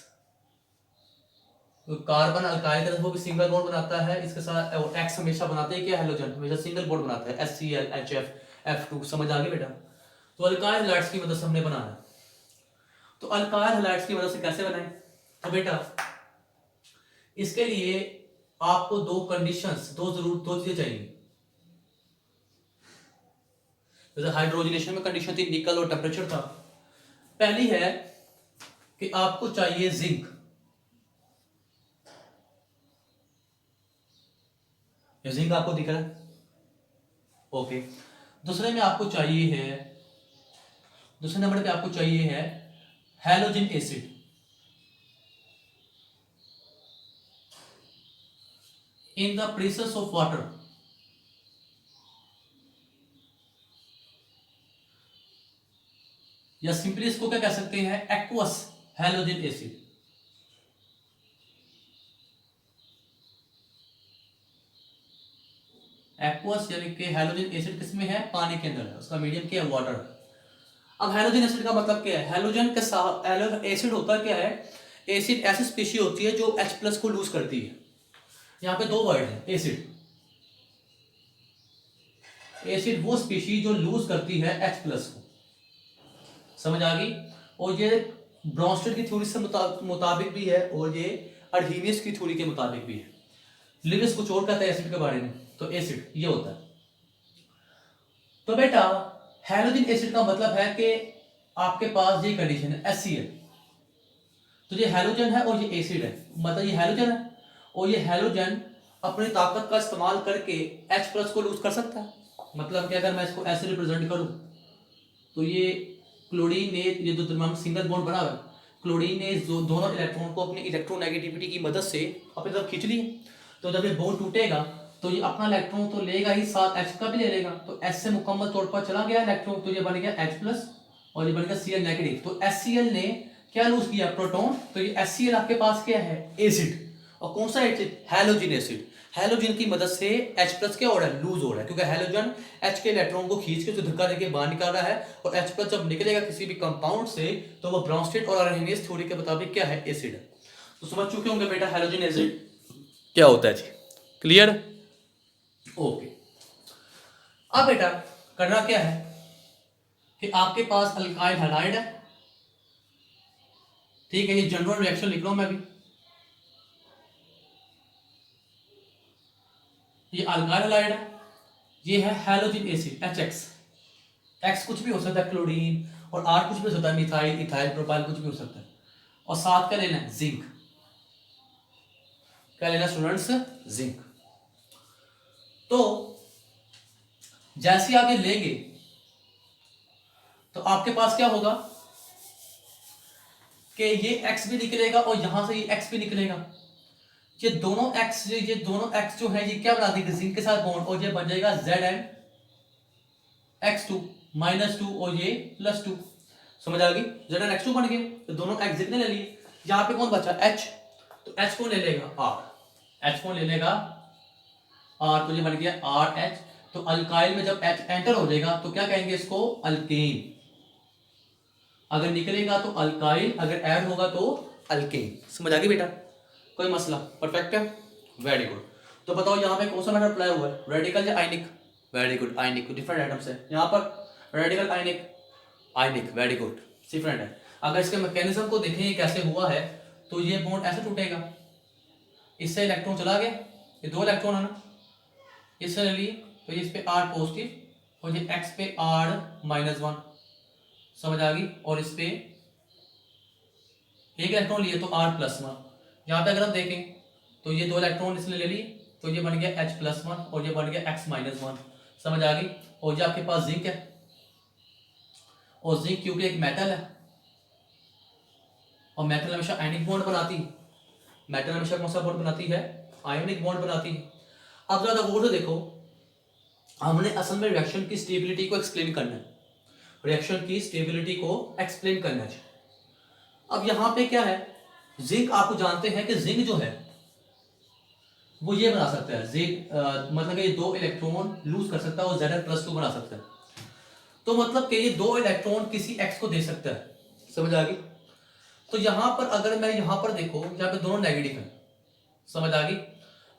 Speaker 1: तो कार्बन अल्काइल के वो भी सिंगल बॉन्ड बनाता है इसके साथ, और X हमेशा बनाते हैं क्या, हेलोजन हमेशा सिंगल बॉन्ड बनाता है, HCl HF F2। समझ आ गई बेटा? तो अल्काइल हैलाइड्स की मदद से हमने बनाना। तो अल्काइल हैलाइड्स की मदद से कैसे बनाएं? तो बेटा इसके लिए आपको दो कंडीशंस, दो चीजें चाहिए। जैसे हाइड्रोजनेशन में कंडीशन थी निकल और टेम्परेचर था। पहली है कि आपको चाहिए जिंक, ये जिंक आपको दिख रहा है, ओके। दूसरे में आपको चाहिए है, दूसरे नंबर पे आपको चाहिए है halogen acid. In the presence of water, या सिंपली इसको क्या कह सकते हैं, एक्वस हैलोजन एसिड। एक्वस यानी कि हैलोजन एसिड किसमें है, पानी के अंदर है, उसका मीडियम क्या है, वाटर। अब हैलोजन एसिड का मतलब क्या है? हैलोजन के साथ एसिड होता क्या है, एसिड ऐसी स्पीशीज होती है जो H+ को लूज करती है। यहाँ पे दो वर्ड है, एसिड, एसिड वो स्पीशीज जो लूज करती है H+ को। समझ आ गई? और ये ब्रॉन्स्टेड की थ्योरी से मुताबिक भी है और ये अर्हीनियस की थ्योरी के मुताबिक भी है। लिविस कुछ और कहता है एसिड के बारे में, तो एसिड ये होता है। तो बेटा हैलोजन एसिड का मतलब है कि आपके पास ये कंडीशन है HCl, तो ये हैलोजन है और ये एसिड है, मतलब ये हैलोजन है और ये हैलोजन अपनी ताकत का इस्तेमाल करके H+ को लूज कर सकता है। मतलब कि अगर मैं इसको ऐसे रिप्रेजेंट करूं तो ये क्लोरीन ने, ये दो दरमियान सिंगल बॉन्ड बना हुआ है, क्लोरीन ने दोनों इलेक्ट्रॉन को अपनी इलेक्ट्रोनेगेटिविटी की मदद से अपनी तरफ खींच लिए। तो जब ये बॉन्ड टूटेगा तो ये अपना इलेक्ट्रॉन तो लेगा ही, साथ H का भी ले लेगा, तो H से मुकम्मल तौर पर चला गया इलेक्ट्रॉन, तो ये बन गया H+ और ये बन गया Cl नेगेटिव। तो HCl ने क्या लूज किया, प्रोटॉन, तो ये HCl आपके पास क्या है, एसिड। और कौन सा एसिड, हैलोजन एसिड। हैलोजन की मदद से H+ क्या हो रहा है, लूज हो रहा है, क्योंकि हैलोजन H के इलेक्ट्रॉन को खींच के जो धक्का देके बाहर निकाल रहा है, और H+ जब निकलेगा किसी भी कंपाउंड से तो वो ब्रॉन्स्टेड और अर्हेनियस थ्योरी के मुताबिक क्या है, एसिड है। तो समझ चुके होंगे बेटा हैलोजन एसिड क्या होता है जी, क्लियर? ओके। अब बेटा करना क्या है कि आपके पास अल्काइल हैलाइड है, ठीक है, ये जनरल रिएक्शन लिख रहा हूं मैं भी। ये अल्काइल हैलाइड है, ये है हैलोजन एसिड HX। X कुछ भी हो सकता है, क्लोरीन, और R कुछ भी हो सकता है, मिथाइल, इथाइल, प्रोपाइल, कुछ भी हो सकता है। और साथ क्या लेना है, जिंक। क्या लेना स्टूडेंट्स, जिंक। तो जैसे आगे लेंगे तो आपके पास क्या होगा कि ये X भी निकलेगा और यहां से ये X भी निकलेगा। ये दोनों X जो है ये क्या बना देंगे, जिंक के साथ बॉन्ड, और ये बन जाएगा ZnX2 -2 और ये +2। समझ आ गई? ZnX2 बन गए, तो दोनों X जिंक ने ले लिए। यहां पे कौन बचा, H, तो H कौन ले लेगा, R। H कौन ले लेगा, R, तो ये बन गया RH। तो अल्काइल में जब H एंटर हो जाएगा तो क्या कहेंगे इसको, अल्केन। अगर निकलेगा तो अल्काइल, अगर ऐड होगा तो अल्केन। समझ आ गई बेटा? कोई मसला? परफेक्ट है, वेरी गुड। तो बताओ यहाँ पे कौन सा मैटर अप्लाई हुआ है, रेडिकल या आयनिक? वेरी गुड, आयनिक। डिफरेंट एटम्स है यहाँ पर, रेडिकल आयनिक, आयनिक, वेरी गुड, डिफरेंट है। अगर इसके मैकेनिज्म को देखें ये कैसे हुआ है, तो ये बॉन्ड ऐसे टूटेगा, इससे इलेक्ट्रॉन चला गया, ये 2 इलेक्ट्रॉन है ना, इससे ले लिए, तो इस पे R पॉजिटिव और ये X पे R-1, समझ आ गई। और इस पे एक इलेक्ट्रॉन लिए तो R+1। यहाँ पे अगर हम देखें तो ये 2 इलेक्ट्रॉन इसने ले लिए, तो ये बन गया H+1 और ये बन गया X-1, समझ आ गई। और ये आपके पास जिंक है, और जिंक क्योंकि एक मेटल है, और मेटल हमेशा आयनिक बॉन्ड बनाती है, मेटल हमेशा कौन सा बॉन्ड बनाती है, आयोनिक बॉन्ड बनाती है। अब ज़्यादा गौर से देखो, हमने असल में रिएक्शन की स्टेबिलिटी को एक्सप्लेन करना है, रिएक्शन की स्टेबिलिटी को एक्सप्लेन करना है। अब यहाँ पे क्या है, जिंक आपको जानते हैं कि जिंक जो है वो ये बना सकता है, जिंक मतलब कि ये 2 इलेक्ट्रॉन लूज कर सकता है और Zn+2 बना सकता है। तो मतलब कि ये 2 इलेक्ट्रॉन किसी X को दे सकता है, समझ आ गई। तो यहाँ पर अगर मैं यहाँ पर देखो, यहाँ पे दोनों नेगेटिव है, समझ आ गई।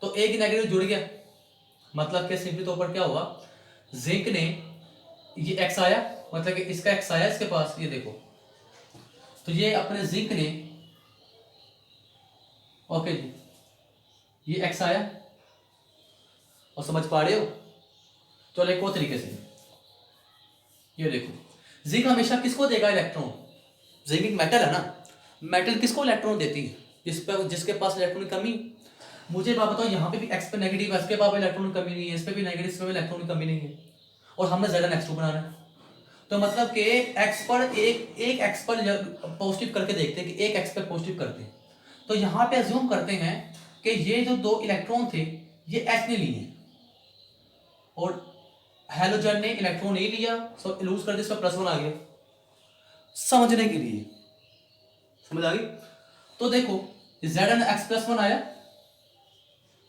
Speaker 1: तो एक नेगेटिव जुड़ गया, मतलब कि सिंपली तौर पर क्या होगा, जिंक ने ये X आया, मतलब कि इसका X आया इसके पास, ये देखो, तो ये अपने जिंक ने, ओके जी, ये X आया, और समझ पा रहे हो। चलो एक और तरीके से, ये देखो, जिंक हमेशा किसको देगा इलेक्ट्रॉन, जिंक एक मेटल है ना, मेटल किसको इलेक्ट्रॉन देती है, जिसके पास इलेक्ट्रॉन की कमी। मुझे बात बताओ, यहाँ पे भी X पे नेगेटिव है, इसके पास इलेक्ट्रॉन की कमी नहीं है, इस पे भी नेगेटिव, इसमें भी इलेक्ट्रॉन की कमी नहीं है, और हमने Zn+2 बनाना है। तो मतलब कि X पर एक X पर पॉजिटिव करके देखते हैं कि एक X पे पॉजिटिव करते हैं। तो यहाँ पे अज्यूम करते हैं कि ये जो 2 इलेक्ट्रॉन थे ये H ने लिए, और हैलोजन ने इलेक्ट्रॉन नहीं लिया, सो लूज कर दिया, इसमें +1 आ गया, समझने के लिए, समझ आ गई। तो देखो Zn(x+1) आया,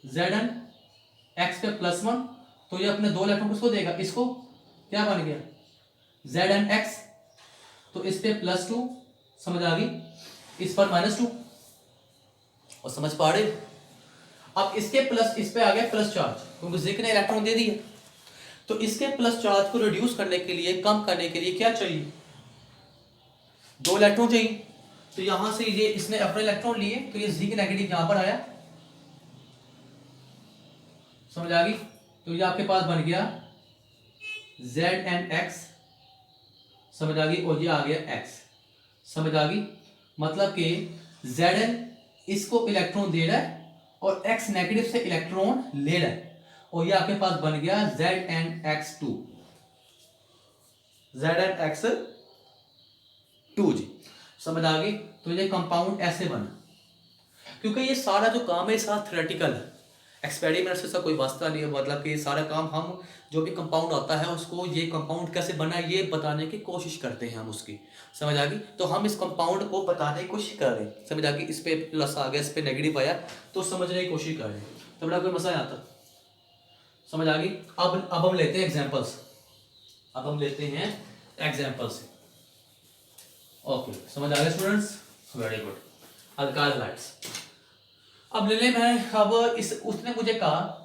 Speaker 1: Zn(x) पे +1, तो ये अपने 2 इलेक्ट्रॉन किसको देगा, इसको, क्या बन गया Zn(x), तो इस पे +2, समझ आ गई, इस पर -2, और समझ पा रहे। अब इसके प्लस, इस पे आ गया प्लस चार्ज, क्योंकि जिंक ने इलेक्ट्रॉन दे दिया। तो इसके प्लस चार्ज को रिड्यूस करने के लिए, कम करने के लिए क्या चाहिए, 2 इलेक्ट्रॉन चाहिए। तो यहां से ये इसने अपने इलेक्ट्रॉन लिए, तो ये जिंक नेगेटिव यहां पर आया, समझ आ गई। तो ये आपके पास बन गया Zn(x), समझ आ गई, और ये आ गया X, समझ आ गई। मतलब कि Zn इसको इलेक्ट्रॉन दे रहा है और X नेगेटिव से इलेक्ट्रॉन ले रहा है, और ये आपके पास बन गया Zn(x2), Zn(x2) जी, समझ आ गई। तो ये कंपाउंड ऐसे बना, क्योंकि ये सारा जो काम है सारा थ्योरेटिकल है, एक्सपेरिमेंट से कोई वास्ता नहीं है। मतलब कि ये सारा काम हम जो भी कंपाउंड होता है उसको, ये कंपाउंड कैसे बना ये बताने की कोशिश करते हैं हम उसकी, समझ आ गई। तो हम इस कंपाउंड को बताने की कोशिश कर रहे हैं, समझ आ गई। इस पे प्लस आ गया, इस पे नेगेटिव आया, तो समझने की कोशिश कर रहे हैं, तो बड़ा कोई मसला नहीं आता, समझ आ गई। अब हम लेते हैं एग्जाम्पल्स, अब हम लेते हैं एग्जाम्पल्स, ओके, समझ आ गया students, very good. Alkyl halides अब ले ले मैं, अब इस उसने मुझे कहा,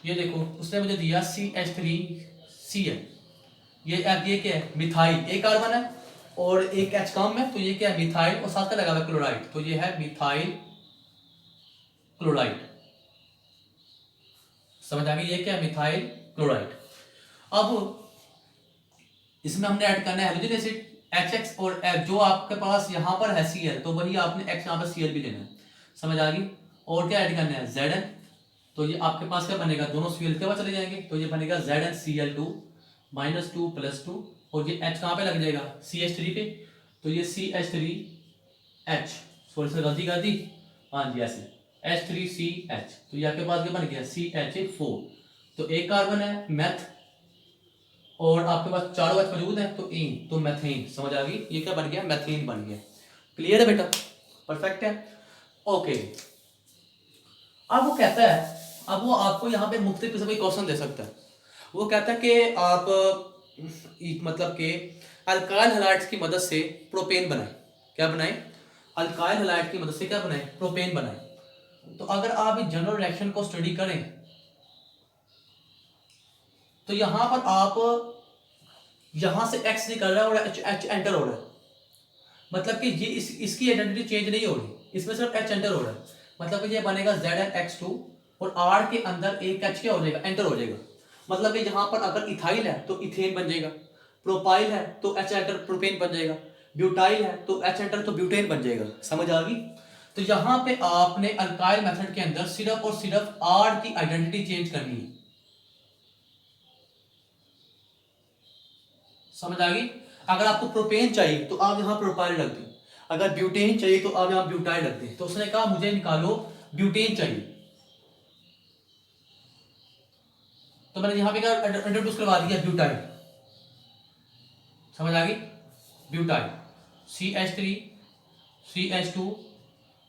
Speaker 1: ये देखो उसने मुझे दिया CH3Cl, ये क्या है, मिथाइल, एक कार्बन है और एक H कम है, तो ये क्या है, मिथाइल, और साथ का लगा हुआ क्लोराइड, तो ये है मिथाइल क्लोराइड, समझ आ गई, ये क्या है, मिथाइल क्लोराइड। अब इसमें हमने ऐड करना है हाइड्रोजन एसिड HX, और जो आपके पास यहाँ पर है Cl, तो वही आपने X यहाँ पर Cl भी लेना है, समझ आ गई। और क्या ऐड करना है, Zn, तो ये आपके पास क्या बनेगा, दोनों Cl के पास चले जाएंगे, तो ये बनेगा ZnCl2 -2 +2, और ये H कहाँ पे लग जाएगा, CH3 पे, तो ये CH3H, सॉरी सर गलती कर दी, हाँ जी ऐसे H3CH, तो ये आपके पास क्या बन गया CH4, तो एक कार्बन है मैथ, और आपके पास चारों H मौजूद है, तो इन, तो मैथेन, समझ आ गई, ये क्या बन गया, मैथेन बन गया। क्लियर है बेटा, परफेक्ट है, ओके। अब वो कहता है, अब वो आपको यहाँ पे मुख्तलिफ किस्म के क्वेश्चन दे सकता है। वो कहता है कि आप मतलब कि अल्काइल हैलाइड्स की मदद से प्रोपेन बनाएं, क्या बनाएं, अल्काइल हैलाइड की मदद से क्या बनाएं, प्रोपेन बनाएं। तो अगर आप इस जनरल रिएक्शन को स्टडी करें, तो यहां पर आप यहां से एक्स निकल रहा है और एच एच एंटर हो रहा है, मतलब कि ये इसकी आइडेंटिटी चेंज नहीं हो रही, इसमें सिर्फ एच एंटर हो रहा है, मतलब कि ये बनेगा ZnX2 और R के अंदर एक एच क्या हो जाएगा, एंटर हो जाएगा। मतलब कि यहाँ पर अगर इथाइल है तो इथेन बन जाएगा, प्रोपाइल है तो एच एंटर प्रोपेन बन जाएगा, ब्यूटाइल है तो एच एंटर तो ब्यूटेन बन जाएगा। समझ आ गई? तो यहाँ पे आपने अल्काइल मेथड के अंदर सिर्फ और सिर्फ R की आइडेंटिटी चेंज करनी है। समझ आ गई? अगर आपको प्रोपेन चाहिए तो आप यहाँ प्रोपाइल रख दें, अगर ब्यूटेन चाहिए तो आप यहाँ ब्यूटाइल रख दें। तो उसने कहा मुझे निकालो ब्यूटेन चाहिए, तो मैंने यहाँ पे क्या इंट्रोड्यूस करवा दिया, ब्यूटाइल। समझ आ गई? Butyl CH3 CH2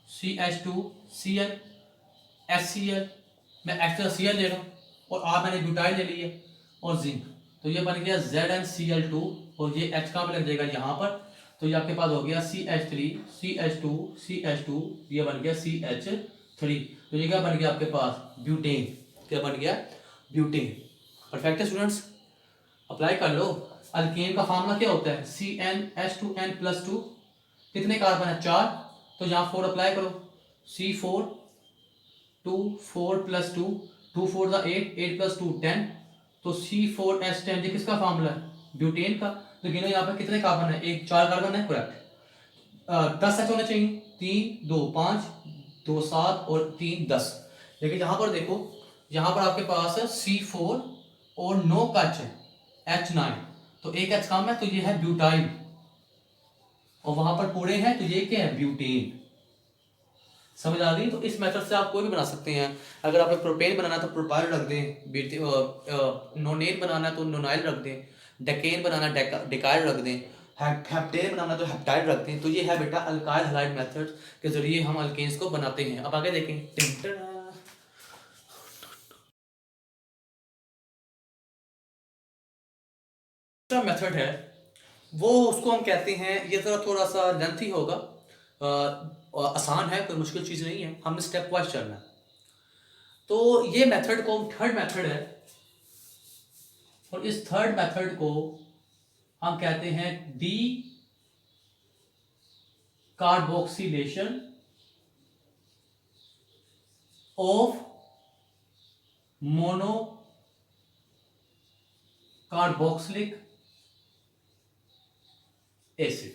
Speaker 1: CH2 Cl HCl, मैं एक्स्ट्रा Cl ले रहा हूँ और आप मैंने ब्यूटाइल ले लिया और जिंक, तो ये बन गया ZnCl2 और ये H कहाँ पे लग जाएगा, यहाँ पर। तो ये आपके पास हो गया CH3 CH2 CH2, ये बन गया CH3। तो ये क्या बन गया आपके पास, ब्यूटेन। क्या बन गया, ब्यूटेन। परफेक्ट है स्टूडेंट्स, अप्लाई कर लो। अल्केन का फार्मूला क्या होता है, CnH2n+2, कितने कार्बन है, 4, तो यहाँ 4 अप्लाई करो, C4 2 4 + 2 2 4 8 8 + 2 10, तो C4H10 ये किसका फार्मूला है, ब्यूटेन का। तो गिनो यहाँ पर कितने कार्बन है, एक 4 कार्बन है, करेक्ट। 10 एच होना चाहिए, 3 2 5 2 7 और 3 10। लेकिन यहाँ पर देखो, यहाँ पर आपके पास है C4 और 9 का H है, H9, तो एक H कम है, तो ये है ब्यूटाइल, और वहां पर पूरे हैं, तो ये क्या है, ब्यूटेन। समझ आ गई? तो इस मेथड से आप कोई भी बना सकते हैं। अगर आपने प्रोपेन बनाना तो प्रोपाइल रख दें, नोनेन बनाना तो नोनाइल रख दें, डेकेन बनाना डेकाइल रख दें, हेप्टेन बनाना तो हेप्टाइल रख दें। तो ये है बेटा अल्काइल हैलाइड मेथड के जरिए हम अल्केन्स को बनाते हैं। अब आगे देखें, मेथड है वो, उसको हम कहते हैं, ये जरा थोड़ा सा लेंथी होगा, आसान है, कोई मुश्किल चीज नहीं है, हमने स्टेप वाइज चलना है। तो ये मेथड को थर्ड मेथड है, और इस थर्ड मेथड को हम कहते हैं D carboxylation of mono carboxylic acid.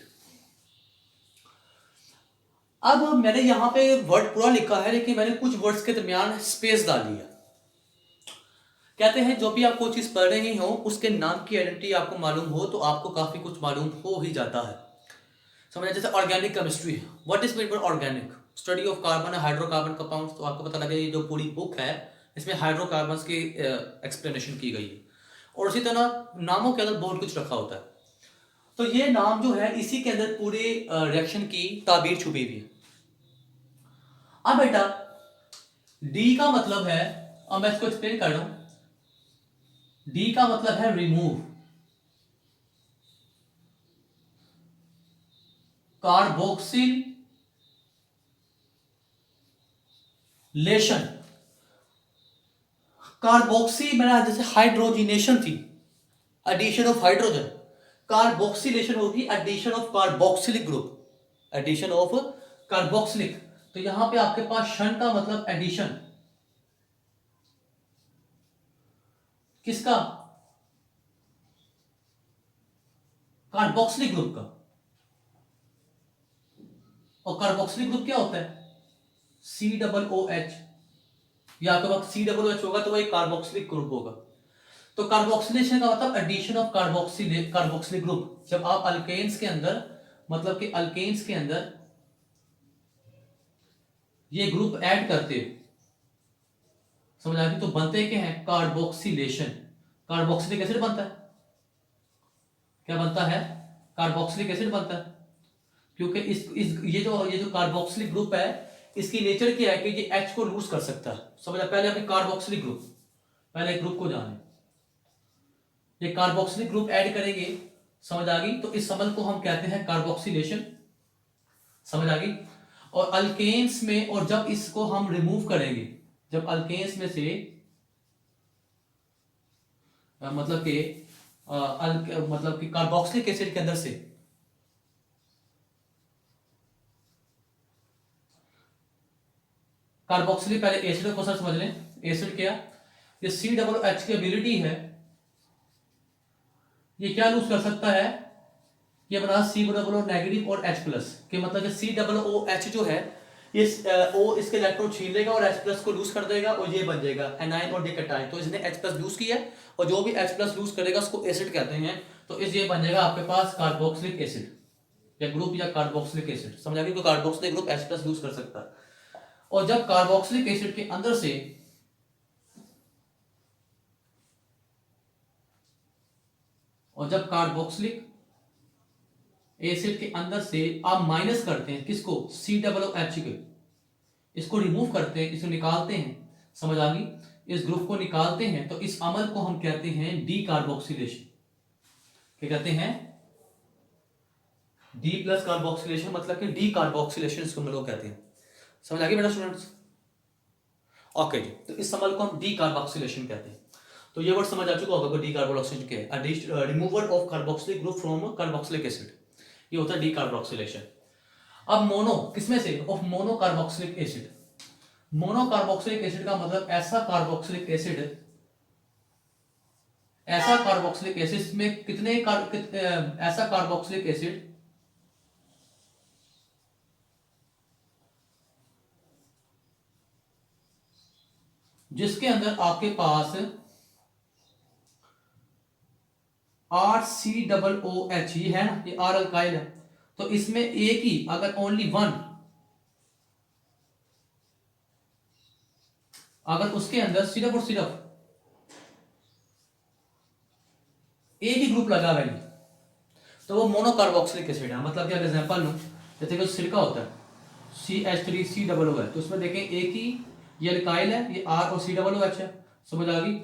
Speaker 1: अब मैंने यहां पे वर्ड पूरा लिखा है, लेकिन मैंने कुछ वर्ड्स के दरमियान स्पेस डाली है। कहते हैं जो भी आप कोई चीज पढ़ रहे हो उसके नाम की आइडेंटिटी आपको मालूम हो तो आपको काफी कुछ मालूम हो ही जाता है। समझा? जैसे organic chemistry, what is mean by organic, study of carbon and hydrocarbon compounds. तो आपको पता लगे ये जो पूरी बुक है इसमें हाइड्रोकार्बन्स की एक्सप्लेनेशन की गई है, और उसी तरह नामों के अंदर बहुत कुछ रखा होता है। तो ये नाम जो है इसी के अंदर पूरे रिएक्शन की ताबीर छुपी हुई है। अब बेटा डी का मतलब है, अब मैं इसको एक्सप्लेन कर रहा हूं, डी का मतलब है रिमूव, कार्बोक्सिल लेशन। कार्बोक्सी मेरा जैसे हाइड्रोजिनेशन थी, एडिशन ऑफ हाइड्रोजन, कार्बोक्सिलेशन होगी addition of carboxylic group, addition of carboxylic. तो यहां पे आपके पास शन का मतलब एडिशन, किसका, कार्बोक्सिलिक ग्रुप का। और कार्बोक्सिलिक ग्रुप क्या होता है, COOH, या आपके पास COOH होगा तो वो एक कार्बोक्सिलिक ग्रुप होगा। तो कार्बोक्सिलेशन का मतलब एडिशन ऑफ कार्बोक्सिलिक ग्रुप। जब आप अल्केन्स के अंदर, मतलब कि अल्केन्स के अंदर ये ग्रुप ऐड करते हो, समझ आ गई, तो बनते क्या है, कार्बोक्सिलेशन, कार्बोक्सिलिक एसिड बनता है। क्या बनता है, कार्बोक्सिलिक एसिड बनता है, क्योंकि इस ये जो कार्बोक्सिलिक ग्रुप है इसकी नेचर क्या है कि ये H को लूज कर सकता है। समझा? पहले अपने कार्बोक्सिलिक ग्रुप, पहले ग्रुप को जाने, ये कार्बोक्सिलिक ग्रुप ऐड करेंगे। समझ आ गई? तो इस अमल को हम कहते हैं कार्बोक्सिलेशन। समझ आ गई? और अल्केन्स में, और जब इसको हम रिमूव करेंगे, जब अल्केन्स में से मतलब कि मतलब कि कार्बोक्सिलिक एसिड के अंदर से कार्बोक्सिलिक, पहले एसिड को सर समझ लें। एसिड क्या, ये COOH की एबिलिटी है, ये क्या लूज कर सकता है, ये बना COO नेगेटिव और H प्लस के, मतलब COOH जो है ये O इसके इलेक्ट्रॉन छीन लेगा और H प्लस को लूज कर देगा और ये बन जाएगा एनाइन और डिकैटाइन। तो इसने H प्लस लूज किया और जो भी H प्लस लूज करेगा उसको एसिड कहते हैं। तो इस ये बन जाएगा आपके पास कार्बोक्सिलिक एसिड या ग्रुप या कार्बोक्सिलिक एसिड। समझ आ गई, कोई carboxylic group H plus lose कर सकता है। और जब कार्बोक्सिलिक एसिड के अंदर से कार्बोक्सिलिक एसिड के अंदर से आप माइनस करते हैं किसको, COOH के, इसको रिमूव करते हैं, इसको निकालते हैं, समझ आ गई, इस ग्रुप को निकालते हैं, तो इस अमल को हम कहते हैं डी कार्बोक्सिलेशन। क्या कहते हैं, डी प्लस कार्बोक्सिलेशन, मतलब कि डी कार्बोक्सिलेशन इसको हम लोग कहते हैं। समझ आ गई बेटा स्टूडेंट्स? ओके जी, तो इस अमल को हम डी कार्बोक्सिलेशन कहते हैं। तो ये वर्ड समझ आ चुका होगा डी कार्बोक्सिलेशन क्या है, removal of carboxylic group from carboxylic acid, ये होता है डी कार्बोक्सिलेशन। अब मोनो किसमें से, of mono carboxylic acid. Mono carboxylic acid का मतलब ऐसा कार्बोक्सिलिक एसिड, ऐसा कार्बोक्सिलिक एसिड में ऐसा कार्बोक्सिलिक एसिड जिसके अंदर आपके पास RCOOH ये है ना, ये R अल्काइल है, तो इसमें एक ही, अगर ओनली वन, अगर उसके अंदर सिर्फ और सिर्फ एक ही ग्रुप लगा हुआ है तो वो मोनोकार्बोक्सिलिक एसिड है। मतलब कि अगर एग्जांपल लूं, जैसे कि सिरका होता है CH3COO है, तो उसमें देखें एक ही ये अल्काइल है, ये R और COOH है, समझ आ गई।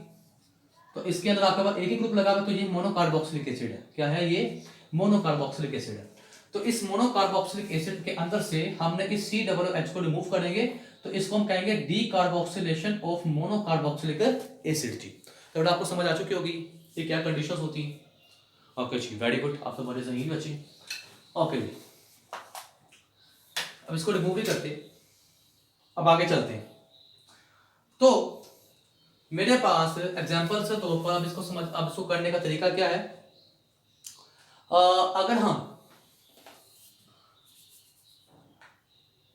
Speaker 1: तो इसके अंदर आपके पास एक ही ग्रुप लगा हुआ है, तो ये मोनोकार्बोक्सिलिक एसिड है। क्या है ये, मोनोकार्बोक्सिलिक एसिड है। तो इस मोनोकार्बोक्सिलिक एसिड के अंदर से हमने इस COOH को रिमूव करेंगे, तो इसको हम कहेंगे decarboxylation of monocarboxylic acid जी। तो आपको समझ आ चुकी होगी ये क्या कंडीशंस होती हैं। ओके जी, वेरी गुड, आप तो बड़े ज़हीन बच्चे। ओके जी, अब इसको रिमूव भी करते, अब आगे चलते हैं। तो मेरे पास एग्जांपल से तौर पर अब इसको समझ, अब इसको करने का तरीका क्या है, अगर हम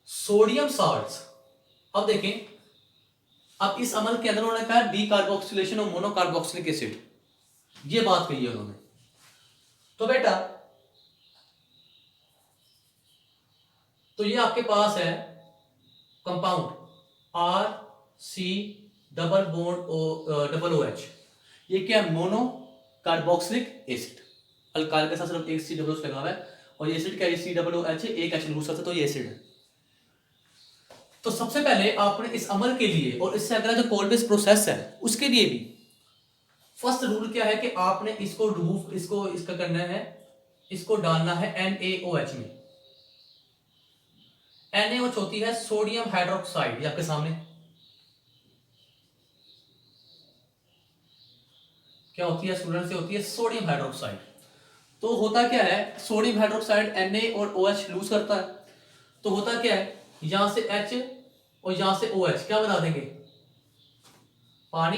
Speaker 1: सोडियम साल्ट्स, अब देखें, अब इस अमल के अंदर उन्होंने कहा डी कार्बोक्सिलेशन और मोनोकार्बोक्सिलिक एसिड, ये बात कही है उन्होंने। तो बेटा, तो ये आपके पास है compound RC double bond OH, ये क्या है, मोनो कार्बोक्सिलिक एसिड, अल्काइल के साथ सिर्फ एक COOH लगा हुआ है, और ये एसिड क्या है, COOH, एक H लूज करता है, तो ये एसिड है। तो सबसे पहले आपने इस अमल के लिए और इससे अगला जो कोल्बेस प्रोसेस है उसके लिए भी फर्स्ट रूल क्या है कि आपने इसको रिमूव, इसको इसका करना है, इसको डालना है NaOH में। NaOH होती है सोडियम हाइड्रोक्साइड, ये आपके सामने क्या होती है स्टूडेंट, से होती है सोडियम हाइड्रोक्साइड। तो होता क्या है, सोडियम हाइड्रोक्साइड Na और OH लूज करता है, तो होता क्या है, यहां से H और यहां से OH क्या बना देंगे, पानी,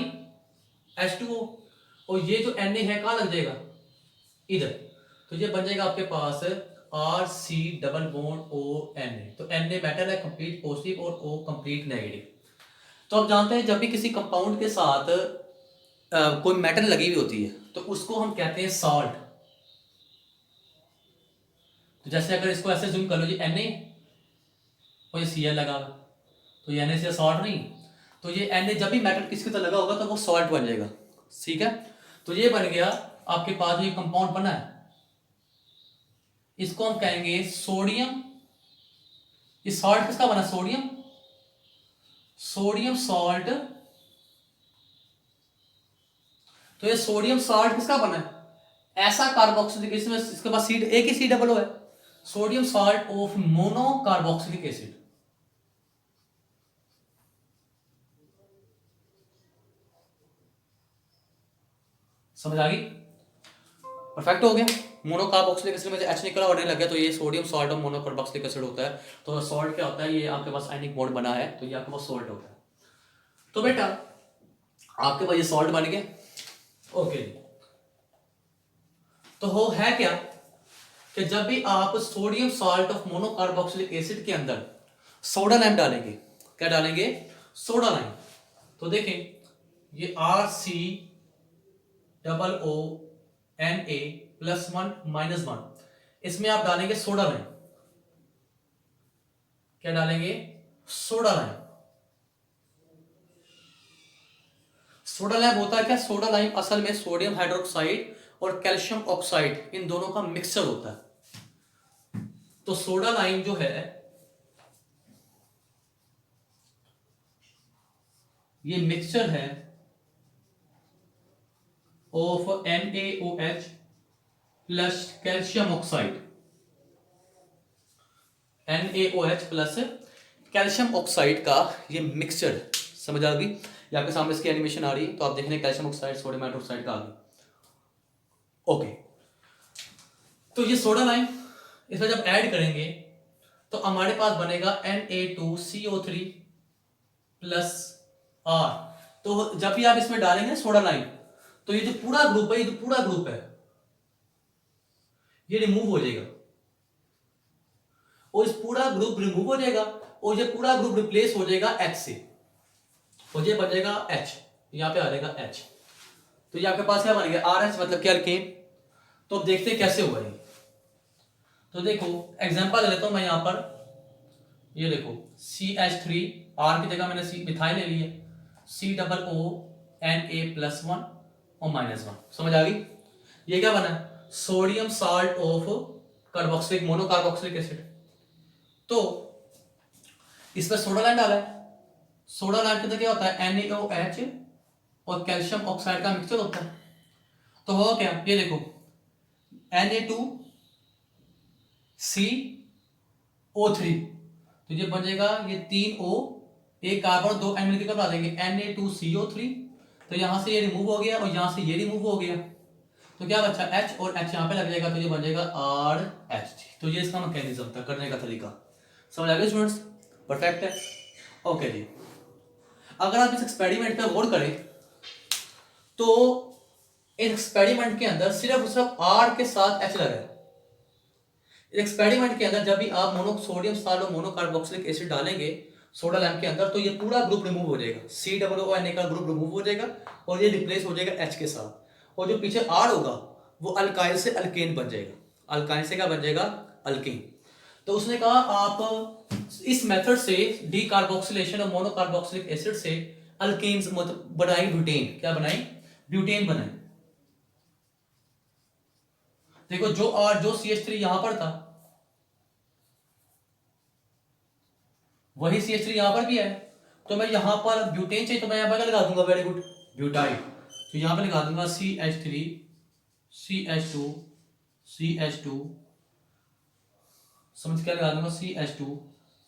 Speaker 1: H2O, और ये जो Na है कहां लग जाएगा, इधर, तो ये बन जाएगा आपके पास RC डबल बॉन्ड ONA। तो Na मेटल है कंप्लीट पॉजिटिव और O कंप्लीट नेगेटिव। तो आप जानते हैं जब भी किसी कंपाउंड के साथ कोई मेटल लगी हुई होती है तो उसको हम कहते हैं सॉल्ट। तो जैसे अगर इसको ऐसे जूम कर लो, ये Na और ये Cl लगा, तो ये Na से सॉल्ट नहीं, तो ये Na जब भी मेटल किसके साथ लगा होगा तो वो सॉल्ट बन जाएगा, ठीक है। तो ये बन गया आपके पास, ये कंपाउंड बना है, इसको हम कहेंगे सोडियम, ये सॉल्ट किसका बना, सोडियम, सोडियम सॉल्ट। तो ये सोडियम सॉल्ट किसका बना है, ऐसा कार्बोक्सिलिक, इसमें इसके पास सी, एक ही COO है, sodium salt of mono carboxylic acid. समझ आ गई। परफेक्ट हो गया। मोनोकार्बोक्सिलिक एसिड में एच निकला और नहीं लग गया, तो ये sodium salt of monocarboxylic acid होता है। तो सॉल्ट क्या होता है, ये आपके पास आयनिक बॉन्ड बना है तो ये आपके पास सॉल्ट होता है। तो बेटा आपके पास ये सॉल्ट बन गया, ओके। तो हो है क्या कि जब भी आप sodium salt of monocarboxylic acid के अंदर सोडा लाइम डालेंगे, क्या डालेंगे, सोडा लाइम, तो देखें ये RCOO Na+1, इसमें आप डालेंगे सोडा लाइम, क्या डालेंगे, सोडा लाइम। सोडा लाइम होता है क्या, सोडा लाइम असल में सोडियम हाइड्रोक्साइड और कैल्शियम ऑक्साइड इन दोनों का मिक्सचर होता है। तो सोडा लाइम जो है ये मिक्सचर है of NaOH plus calcium oxide, NaOH plus calcium oxide का ये मिक्सचर, समझ आ गई। ये आपके सामने इसकी एनिमेशन आ रही है, तो आप देख रहे हैं कैल्शियम ऑक्साइड सोडियम हाइड्रोक्साइड का आ गया, ओके। तो ये सोडा लाइम इसमें जब ऐड करेंगे तो हमारे पास बनेगा Na2CO3 प्लस R। तो जब भी आप इसमें डालेंगे सोडा लाइम तो ये जो पूरा ग्रुप है, ये जो पूरा ग्रुप है ये रिमूव हो जाएगा, और इस पूरा ग्रुप रिमूव हो जाएगा और ये पूरा ग्रुप रिप्लेस हो जाएगा H से, और ये बन जाएगा H, यहां पे आ जाएगा H। तो ये आपके पास क्या बन गया, RH मतलब क्या अल्केन। तो अब देखते हैं कैसे हुआ ये। तो देखो एग्जांपल ले लेता हूं मैं यहां पर, ये देखो CH3, R की जगह मैंने मिथाइल ले लिया, COO Na+1 और -1, समझ आ गई। ये क्या बना, sodium salt of carboxylic monocarboxylic acid. तो इसमें सोडा लाइम डाला है, सोडा लाइम के अंदर क्या होता है, NaOH और कैल्शियम ऑक्साइड का मिक्सचर होता है। तो हो क्या, ये देखो Na2CO3, तो ये बनेगा ये 3O, एक कार्बन 2 N मिलकर बना देंगे Na2CO3। तो यहां से ये रिमूव हो गया और यहां से ये रिमूव हो गया, तो क्या बचा H, और H यहां पे लग जाएगा तो ये बन जाएगा RH। तो ये इसका मैकेनिज्म था, करने का तरीका, समझ आ गया स्टूडेंट्स, परफेक्ट है, ओके जी। अगर आप इस एक्सपेरिमेंट पे गौर करें तो इस एक्सपेरिमेंट के अंदर सिर्फ और सिर्फ R के साथ H लगा है। एक्सपेरिमेंट के अंदर जब भी आप सोडियम साल्ट और मोनोकार्बोक्सिलिक एसिड डालेंगे सोडा लैम्प के अंदर, तो ये पूरा ग्रुप रिमूव हो जाएगा, COONA का ग्रुप रिमूव हो जाएगा और ये रिप्लेस हो जाएगा H के साथ, और जो पीछे R होगा वो अल्काइल से अल्केन बन जाएगा, अल्काइल से क्या बन जाएगा, अल्केन। तो उसने कहा आप इस मेथड से डीकार्बोक्सिलेशन और मोनोकार्बोक्सिलिक एसिड से अल्केन्स मतलब बनाई ब्यूटेन, क्या बनाई, ब्यूटेन बनाई। देखो जो CH3 यहां पर था वही CH3 यहां पर भी है, तो मैं यहां पर ब्यूटेन चाहिए तो मैं यहां पर लगा दूंगा, वेरी गुड, ब्यूटाइल। तो यहां पर लगा दूंगा CH3 CH2 CH2, समझ क्या लगा दूंगा, CH2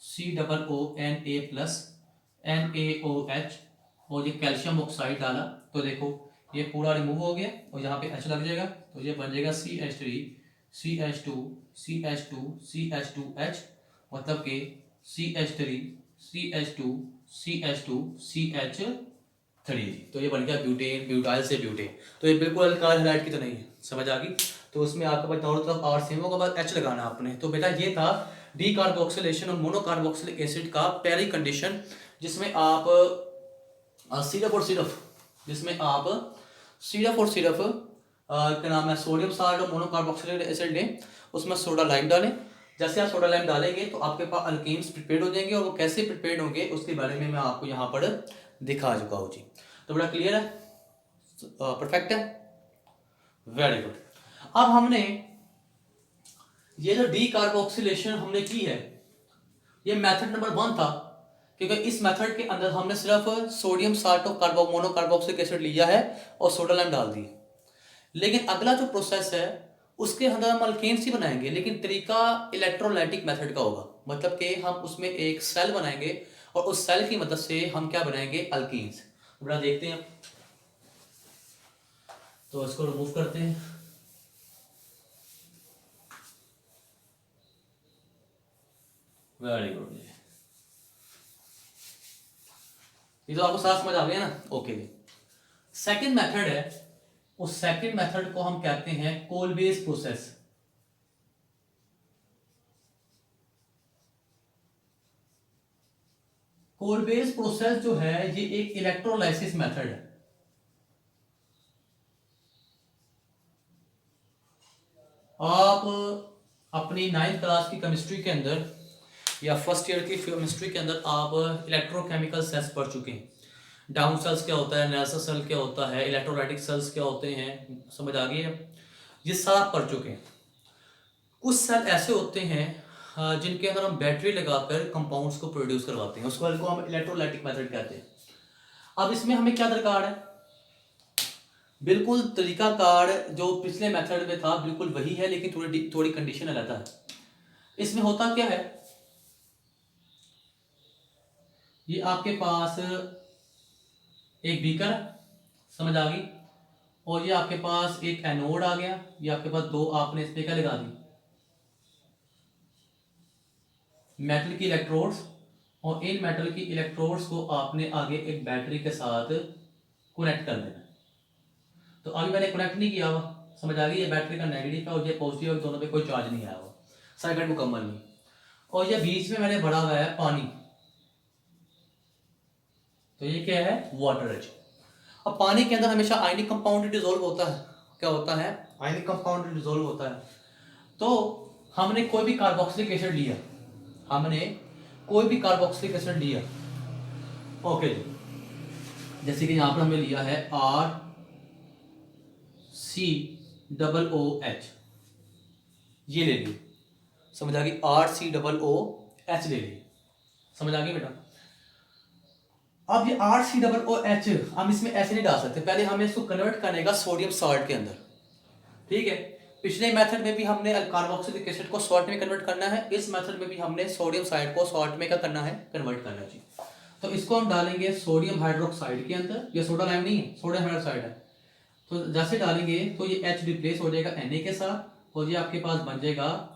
Speaker 1: COONA+NaOH, और ये कैल्शियम ऑक्साइड डाला तो देखो ये पूरा रिमूव हो गया और यहाँ पे H लग जाएगा, तो ये बन जाएगा CH3 CH2 CH2 CH2H, मतलब कि CH3 CH2 CH2 CH3। तो ये बन गया ब्यूटेन, ब्यूटाइल से ब्यूटेन। तो ये बिल्कुल अल्काइल हैलाइड की तो नहीं है, समझ आ गई। तो उसमें आपके पास चारों तरफ R सेम होगा, बाद H लगाना आपने। तो बेटा ये था डीकार्बोक्सिलेशन और मोनोकार्बोक्सिलिक एसिड का पहली कंडीशन, जिसमें आप सिर्फ और सिर्फ क्या नाम है, सोडियम साल्ट और मोनोकार्बोक्सिलिक एसिड लें, उसमें सोडा लाइम डालें। जैसे आप सोडा लाइम डालेंगे तो आपके पास अल्केन्स प्रिपेयर्ड हो जाएंगे, और वो कैसे प्रिपेयर्ड होंगे उसके बारे में मैं आपको यहाँ पर दिखा चुका हूँ जी। तो बड़ा क्लियर है, परफेक्ट है, वेरी गुड। अब हमने ये जो डीकार्बोक्सिलेशन हमने की है, ये मेथड नंबर 1 था, क्योंकि इस मेथड के अंदर हमने सिर्फ सोडियम साल्ट और मोनोकार्बोक्सिलिक एसिड लिया है और सोडा लाइम डाल दी। लेकिन अगला जो प्रोसेस है उसके अंदर हम अल्केन्स ही बनाएंगे, लेकिन तरीका इलेक्ट्रोलाइटिक मेथड का होगा, मतलब कि हम उसमें एक सेल बनाएंगे और उस सेल की मदद से हम क्या बनाएंगे, अल्कीन्स। बड़ा देखते हैं, तो इसको रिमूव करते हैं। Very good. ये तो आपको साफ समझ आ गया ना? ओके। सेकंड मेथड है, उस सेकंड मेथड को हम कहते हैं कोलबेस प्रोसेस। कोलबेस प्रोसेस जो है ये एक इलेक्ट्रोलाइसिस मेथड है। आप अपनी 9th क्लास की केमिस्ट्री के अंदर या फर्स्ट ईयर की केमिस्ट्री के अंदर आप इलेक्ट्रोकेमिकल सेल्स पढ़ चुके हैं। डाउन सेल्स क्या होता है, नेल्सन सेल क्या होता है, इलेक्ट्रोलाइटिक सेल्स क्या होते हैं, समझ आ गई है? ये सब पढ़ चुके हैं। कुछ सेल ऐसे होते हैं जिनके अंदर हम बैटरी लगाकर कंपाउंड्स को प्रोड्यूस करवाते हैं, उस वाले को हम इलेक्ट्रोलाइटिक मेथड कहते हैं। अब इसमें हमें क्या दरकार है? बिल्कुल तरीकाकार जो पिछले मेथड में था बिल्कुल वही है, लेकिन थोड़ी कंडीशन अलग है। इसमें होता क्या है, ये आपके पास एक बीकर, समझ आ गई, और ये आपके पास एक एनोड आ गया, ये आपके पास दो आपने इस पे क्या लगा दी, मेटल की इलेक्ट्रोड्स, और इन मेटल की इलेक्ट्रोड्स को आपने आगे एक बैटरी के साथ कनेक्ट कर देना। तो अभी मैंने कनेक्ट नहीं किया हुआ, समझ आ गई? ये बैटरी का नेगेटिव है और ये पॉजिटिव है, दोनों पे कोई चार्ज नहीं आया हुआ, सर्किट मुकम्मल नहीं। और ये बीच में मैंने भरा हुआ है पानी, तो ये क्या है? वाटर है। अब पानी के अंदर हमेशा आयनिक कंपाउंड डिसॉल्व होता है। क्या होता है? आयनिक कंपाउंड डिसॉल्व होता है। तो हमने कोई भी कार्बोक्सिलिक एसिड लिया, हमने कोई भी कार्बोक्सिलिक एसिड लिया, ओके जी, जैसे कि यहां पर हमने लिया है RCOOH, ये ले ली, समझ आ गई? RCOOH ले ली, समझ आ गई बेटा? अब ये RCOOH हम इसमें ऐसे नहीं डाल सकते, पहले हमें इसको कन्वर्ट करने का सोडियम सॉल्ट के अंदर, ठीक है? पिछले मेथड में भी हमने कार्बोक्सिलिक एसिड को सॉल्ट में कन्वर्ट करना है, इस मेथड में भी हमने सोडियम साइड को सॉल्ट में क्या करना है? कन्वर्ट करना है जी। तो इसको हम डालेंगे सोडियम हाइड्रोक्साइड के अंदर, ये सोडा लाइम नहीं है, सोडियम हाइड्रोक्साइड है। तो जैसे डालेंगे तो ये H रिप्लेस हो जाएगा Na के साथ, और ये आपके पास बन जाएगा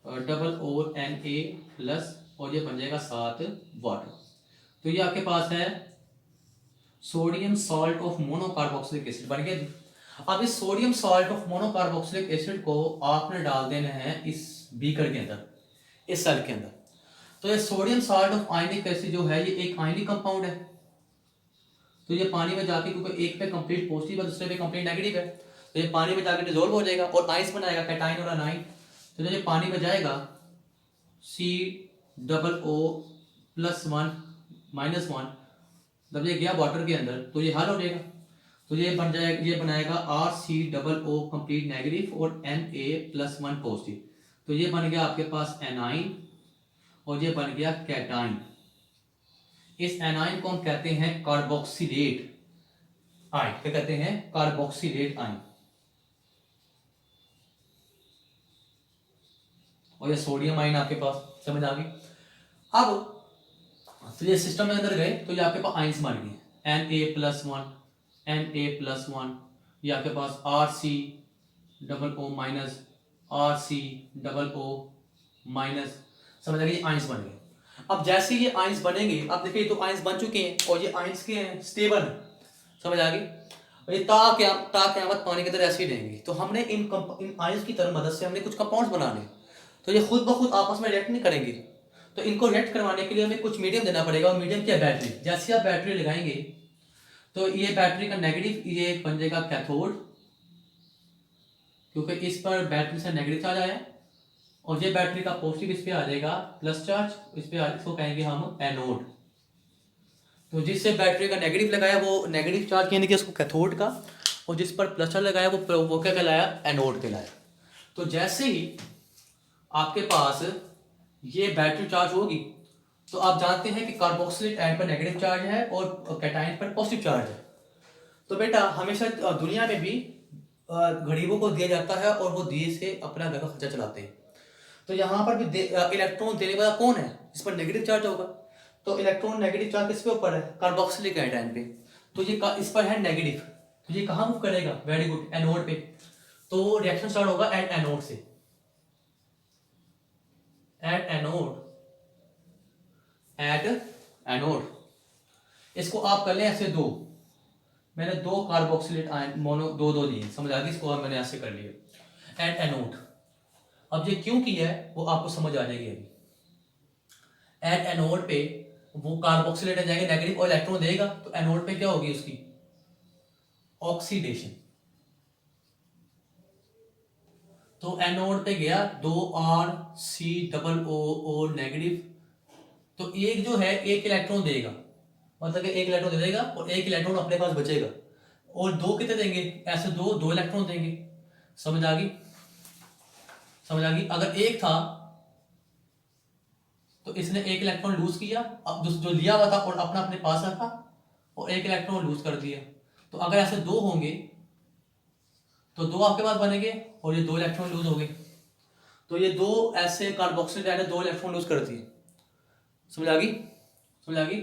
Speaker 1: RCOONA प्लस, और ये बन जाएगा साथ वाटर। तो ये आपके पास है sodium salt of monocarboxylic acid बन गया जी। अब इस sodium salt of monocarboxylic acid को आपने डाल देना है इस बीकर के अंदर, इस सेल के अंदर। तो ये sodium salt of ionic acid जो है ये एक आयनिक कंपाउंड है, तो ये पानी में जाके, क्योंकि एक पे कंप्लीट पॉजिटिव है दूसरे पे कंप्लीट नेगेटिव है, तो ये पानी में जाके डिसॉल्व हो जाएगा और आइंस बनाएगा, कैटाइन और अनाइन। तो जब ये पानी में जाएगा COO+1 -1, जब ये गया वाटर के अंदर तो ये हल हो जाएगा, तो ये बन जाएगा, ये बनाएगा RCOO कंप्लीट नेगेटिव और Na+1 पॉजिटिव, तो ये बन गया आपके पास एनाइन और ये बन गया कैटाइन। इस एनाइन को हम कहते हैं कार्बोक्सिलेट आयन, क्या कहते हैं? Carboxylate ion. और ये सोडियम आयन आपके पास, समझ आ गई? अब तो ये सिस्टम में अंदर गए तो ये आपके पास आयंस बन गए, Na+1, Na+1, ये आपके पास RCOO माइनस, RCOO माइनस, समझ आ गई? आयंस बन गए। अब जैसे ये आयंस बनेंगे, अब देखिए तो आयंस बन चुके हैं और ये आयंस के हैं स्टेबल, समझ आ गई? और ये क़यामत पानी के अंदर ऐसे ही रहेंगे। तो हमने इन आयंस की तरह मदद से हमने कुछ कंपाउंड्स बनाने, तो ये खुद ब खुद आपस में रिएक्ट नहीं करेंगे, तो इनको रिएक्ट करवाने के लिए हमें कुछ मीडियम देना पड़ेगा, और मीडियम क्या? बैटरी। जैसे आप बैटरी लगाएंगे तो ये बैटरी का नेगेटिव ये बन जाएगा कैथोड, क्योंकि इस पर बैटरी से नेगेटिव चार्ज आया, और ये बैटरी का पॉजिटिव इस पे आ जाएगा प्लस चार्ज, इस पे इसको कहेंगे हम एनोड। तो जिससे बैटरी का नेगेटिव लगाया वो नेगेटिव चार्ज यानी कि उसको कैथोड का, और जिस पर प्लस चार्ज लगाया वो क्या कहलाया? एनोड कहलाया। तो जैसे ही आपके पास ये बैटरी चार्ज होगी तो आप जानते हैं कि कार्बोक्सिलेट आयन पर नेगेटिव चार्ज है और कैटायन पर पॉजिटिव चार्ज है। तो बेटा हमेशा दुनिया में भी गरीबों को दिया जाता है और वो दिए से अपना घर का खर्चा चलाते हैं। तो यहाँ पर भी इलेक्ट्रॉन देने वाला कौन है? जिस पर नेगेटिव चार्ज होगा। तो इलेक्ट्रॉन नेगेटिव चार्ज किस पे ऊपर है? कार्बोक्सिलिक आयन पे। तो ये इस पर है नेगेटिव, तो ये कहाँ मूव करेगा? वेरी गुड, एनोड पे। तो रिएक्शन स्टार्ट होगा एट एनोड से। एनोड इसको आप कर लें ऐसे दो, मैंने दो कार्बोक्सिलेट आयन मोनो दो दो लिए, समझ आ गई, इसको अब मैंने ऐसे कर लिया एट एनोड। अब ये क्यों किया है वो आपको समझ आ जाएगी अभी। एट एनोड पे वो कार्बोक्सिलेट आ जाएंगे, नेगेटिव और इलेक्ट्रॉन देगा, तो एनोड पे क्या होगी उसकी ऑक्सीडेशन। तो एनोड पे गया 2 R C O O negative, तो एक जो है एक इलेक्ट्रॉन देगा, मतलब कि एक इलेक्ट्रॉन दे देगा और एक इलेक्ट्रॉन अपने पास बचेगा, और दो कितने देंगे, ऐसे दो इलेक्ट्रॉन देंगे। समझ आ गई, समझ आ गई। अगर एक था तो इसने एक इलेक्ट्रॉन लूज किया, अब जो लिया हुआ था और अपना अपने पास रखा और एक इलेक्ट्रॉन लूज कर दिया। तो अगर ऐसे दो होंगे तो दो आपके पास बनेंगे और ये दो इलेक्ट्रॉन लूज हो गए, तो ये दो ऐसे कार्बोक्सिल आयन दो इलेक्ट्रॉन लूज करती है। समझ आ गई, समझ आ गई।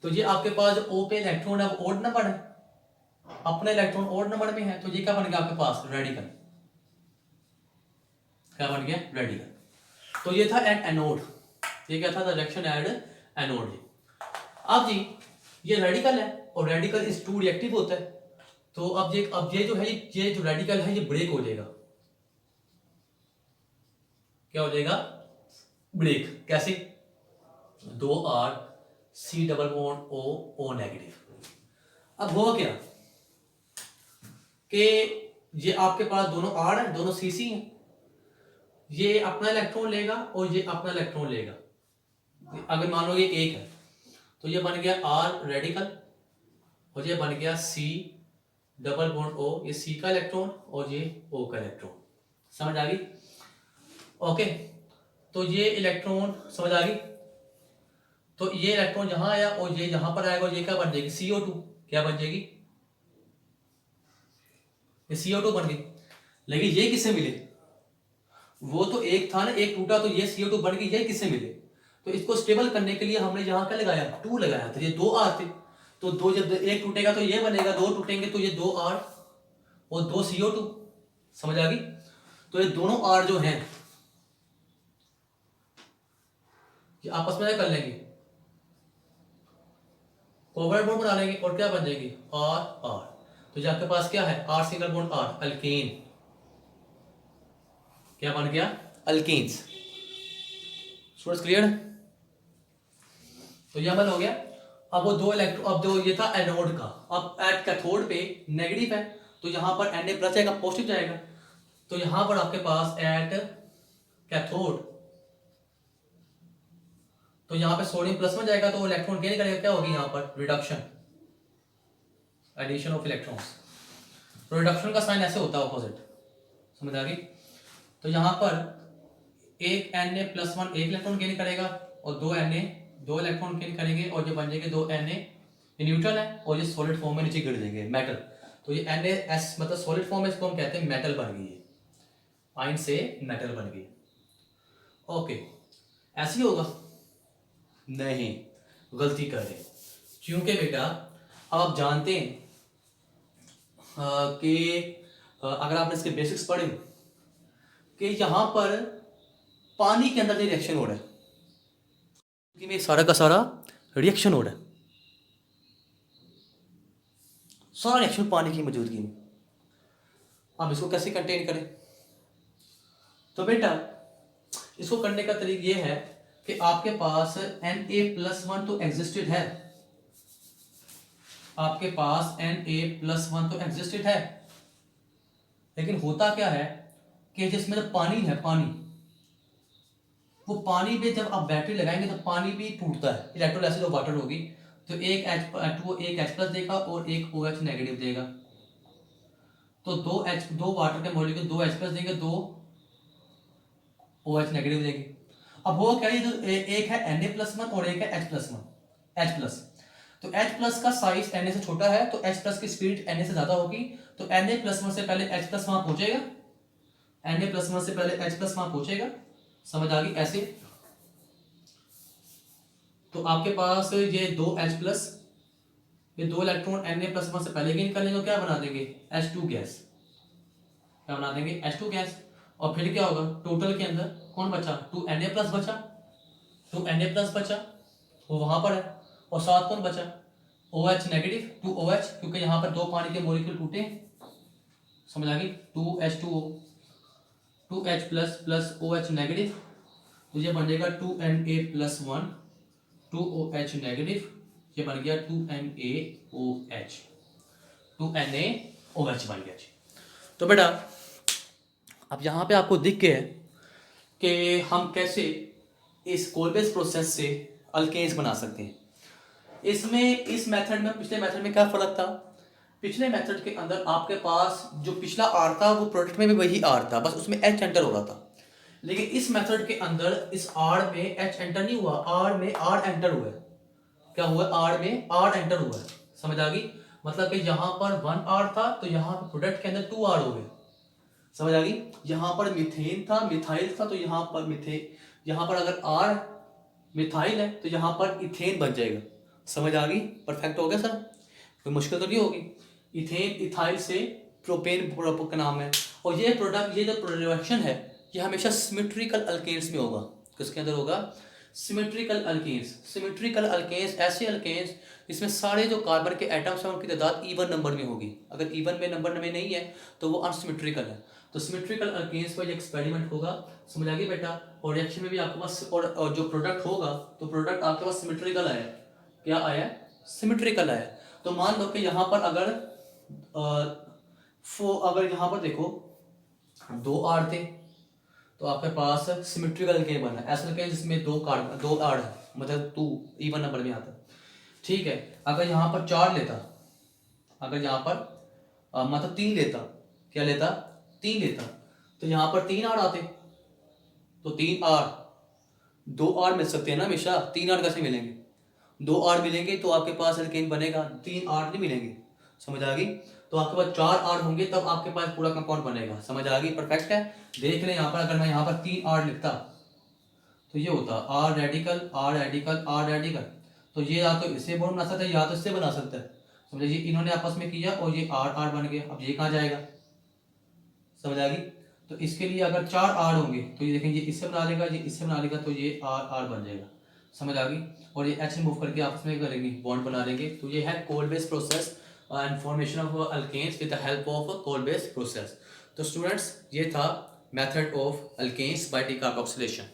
Speaker 1: तो ये आपके पास O पे इलेक्ट्रॉन है वो ओड नंबर है, अपना इलेक्ट्रॉन ओड नंबर में है, तो ये क्या बन गया आपके पास रेडिकल, क्या बन गया रेडिकल। तो ये था एट एनोड, ये क्या था रिएक्शन एट एनोड। अब जी ये रेडिकल है और रेडिकल इस टू रिएक्टिव होता है, तो अब ये जो है ये जो रेडिकल है ये ब्रेक हो जाएगा। क्या हो जाएगा ब्रेक, कैसे, 2 R C double bond O negative. अब हुआ क्या कि ये आपके पास दोनों R है, दोनों CC हैं, ये अपना इलेक्ट्रॉन लेगा और ये अपना इलेक्ट्रॉन लेगा। अगर मान लो ये एक है तो ये बन गया R रेडिकल और ये बन गया C डबल बॉन्ड O, ये C का इलेक्ट्रॉन और ये O का इलेक्ट्रॉन। समझ आ गई, ओके। तो ये इलेक्ट्रॉन समझ आ गई, तो ये इलेक्ट्रॉन यहां आया और ये यहां पर आएगा और ये क्या बन जाएगी CO2, क्या बन जाएगी ये CO2 बन गई। लेकिन ये किससे मिले, वो तो एक था ना, एक टूटा तो ये CO2 बन गई, ये किससे मिले, तो इसको स्टेबल करने के लिए हमने यहाँ क्या लगाया 2 लगाया, तो ये 2 R थे, तो दो जब एक टूटेगा तो ये बनेगा, दो टूटेंगे तो ये 2 R और 2 CO2। समझ आ गई। तो ये दोनों R जो हैं ये आपस में क्या कर लेंगे कोवैलेंट बॉन्ड बना लेंगे और क्या बन जाएगी R R। तो जो आपके पास क्या है R single bond R alkane, क्या बन गया अल्केन्स। Students clear. तो ये अमल हो गया। अब वो दो इलेक्ट्रॉन, अब जो ये था एनोड का, अब एट कैथोड पे नेगेटिव है तो यहां पर Na प्लस जाएगा, पॉजिटिव जाएगा, तो यहां पर आपके पास एट कैथोड तो यहां पे सोडियम प्लस में जाएगा, तो इलेक्ट्रॉन गेन करेगा, क्या होगी यहां पर रिडक्शन, एडिशन ऑफ इलेक्ट्रॉन्स। तो रिडक्शन का साइन ऐसे होता है ऑपोजिट, समझ आ गई। तो यहां पर एक Na प्लस 1 एक इलेक्ट्रॉन गेन करेगा और दो Na दो इलेक्ट्रॉन गेन करेंगे और जो बन जाएंगे 2 Na, ये न्यूट्रल है और ये सॉलिड फॉर्म में नीचे गिर जाएंगे मेटल। तो ये NaS मतलब सॉलिड फॉर्म है, इसको हम कहते हैं मेटल बन गई है, आयन से मेटल बन गई। ओके, ऐसे ही होगा नहीं, गलती कर रहे, क्योंकि बेटा अब आप जानते हैं कि अगर आपने इसके बेसिक्स पढ़े कि यहां पर पानी के अंदर रिएक्शन हो रहा है, में सारा का सारा रिएक्शन हो रहा है, सारा रिएक्शन पानी की मौजूदगी में। अब इसको कैसे कंटेन करें, तो बेटा इसको करने का तरीका ये है कि आपके पास Na+1 तो एग्जिस्टेड है, आपके पास Na+1 तो एग्जिस्टेड है, लेकिन होता क्या है कि जिसमें तो पानी है, पानी वो पानी में जब आप बैटरी लगाएंगे तो पानी भी टूटता है, इलेक्ट्रोलाइसिस ऑफ वाटर होगी, तो एक H+ देगा और एक OH नेगेटिव देगा, तो दो वाटर के मॉलिक्यूल 2 H+ देंगे, 2 OH नेगेटिव देंगे। अब वो क्या है, जो एक है Na+1 और एक है H+, तो H+ का साइज Na से छोटा है तो H+ की स्पीड Na से ज्यादा होगी, तो Na+1 से पहले H+ वहां पहुंचेगा, Na+1 से पहले H+ वहां पहुंचेगा। समझ आ गई ऐसे। तो आपके पास ये 2H+, ये दो इलेक्ट्रॉन Na+1 से पहले गेन कर लेंगे तो क्या बना देंगे H2 गैस, क्या बना देंगे H2 गैस। और फिर क्या होगा, टोटल के अंदर कौन बचा, 2Na प्लस बचा, 2Na प्लस बचा, वो वहां पर है, और साथ कौन बचा, OH नेगेटिव, 2OH, क्योंकि यहाँ पर दो पानी के मॉलिक्यूल टूटे, समझ आ गई, 2H2O, 2H plus plus OH negative, तो ये बनेगा 2Na प्लस 1, 2OH नेगेटिव, ये बन गया 2NaOH, 2NaOH बन गया जी। तो बेटा अब यहाँ पे आपको दिख गया है कि हम कैसे इस कोलबेस प्रोसेस से अल्केन्स बना सकते हैं। इसमें इस मेथड में पिछले मेथड में क्या फ़र्क था, पिछले मेथड के अंदर आपके पास जो पिछला आर था वो प्रोडक्ट में भी वही आर था, बस उसमें एच एंटर हो रहा था। लेकिन इस मेथड के अंदर इस आर में एच एंटर नहीं हुआ, आर में आर एंटर हुआ है। क्या हुआ, आर में आर एंटर हुआ है, समझ आ गई, मतलब कि यहाँ पर 1 आर था तो यहाँ पर प्रोडक्ट के अंदर 2 आर हो गए, समझ आ गई। यहाँ पर मिथेन था, मिथाइल था, तो यहाँ पर यहाँ पर अगर आर मिथाइल है तो यहाँ पर इथेन बन जाएगा, समझ आ गई, परफेक्ट हो गया सर, कोई मुश्किल तो नहीं होगी। इथेन इथाइल से प्रोपेन का नाम है, और ये प्रोडक्ट, ये जो रिएक्शन है ये हमेशा सिमेट्रिकल अल्केन्स में होगा। किसके अंदर होगा, सिमेट्रिकल अल्केन्स। सिमेट्रिकल अल्केन्स ऐसे अल्केन्स जिसमें सारे जो कार्बन के एटम्स हैं उनकी तादाद इवन नंबर में होगी, अगर इवन में नंबर में नहीं है तो वो अनसिमेट्रिकल है। तो सिमेट्रिकल अल्केन्स पर एक्सपेरिमेंट होगा, समझ आ गई बेटा, और रिएक्शन में भी आपके पास और जो प्रोडक्ट होगा तो प्रोडक्ट आपके पास सिमेट्रिकल आया, क्या आया, सिमेट्रिकल आया। तो मान लो कि यहाँ पर अगर अगर यहाँ पर देखो 2 आर थे तो आपके पास सिमेट्रिकल अल्केन बना, ऐसा अल्केन जिसमें 2 आर है, मतलब 2 इवन नंबर में आता है, ठीक है। अगर यहाँ पर 4 लेता, अगर यहाँ पर मतलब 3 लेता, क्या लेता, 3 लेता, तो यहाँ पर 3 आर आते, तो 3 आर, 2 आर मिल सकते हैं ना हमेशा, 3 आर कैसे मिलेंगे, 2 आर मिलेंगे तो आपके पास अल्केन बनेगा, 3 आर नहीं मिलेंगे, समझ आ गई। तो आपके पास 4 आर होंगे तब आपके पास पूरा कंपाउंड बनेगा, समझ आ गई, परफेक्ट है। देख लें यहाँ पर, अगर मैं यहाँ पर 3 आर लिखता तो ये होता R radical R radical R radical, तो ये या तो इससे बॉन्ड बना सकता है या तो इससे बना सकता है, समझ, ये इन्होंने आपस में किया और ये आर आर बन गया, अब ये कहाँ जाएगा, समझ आ गई। तो इसके लिए अगर 4 आर होंगे तो ये देखेंगे इससे बना लेगा, ये इससे बना लेगा, तो ये आर आर बन जाएगा, समझ आ गई, और ये एच मूव करके आपस में करेंगे, बॉन्ड बना लेंगे। तो ये है Kolbe's process and formation of alkenes with the help of Kolbe's process. तो स्टूडेंट्स ये था method of alkenes by decarboxylation.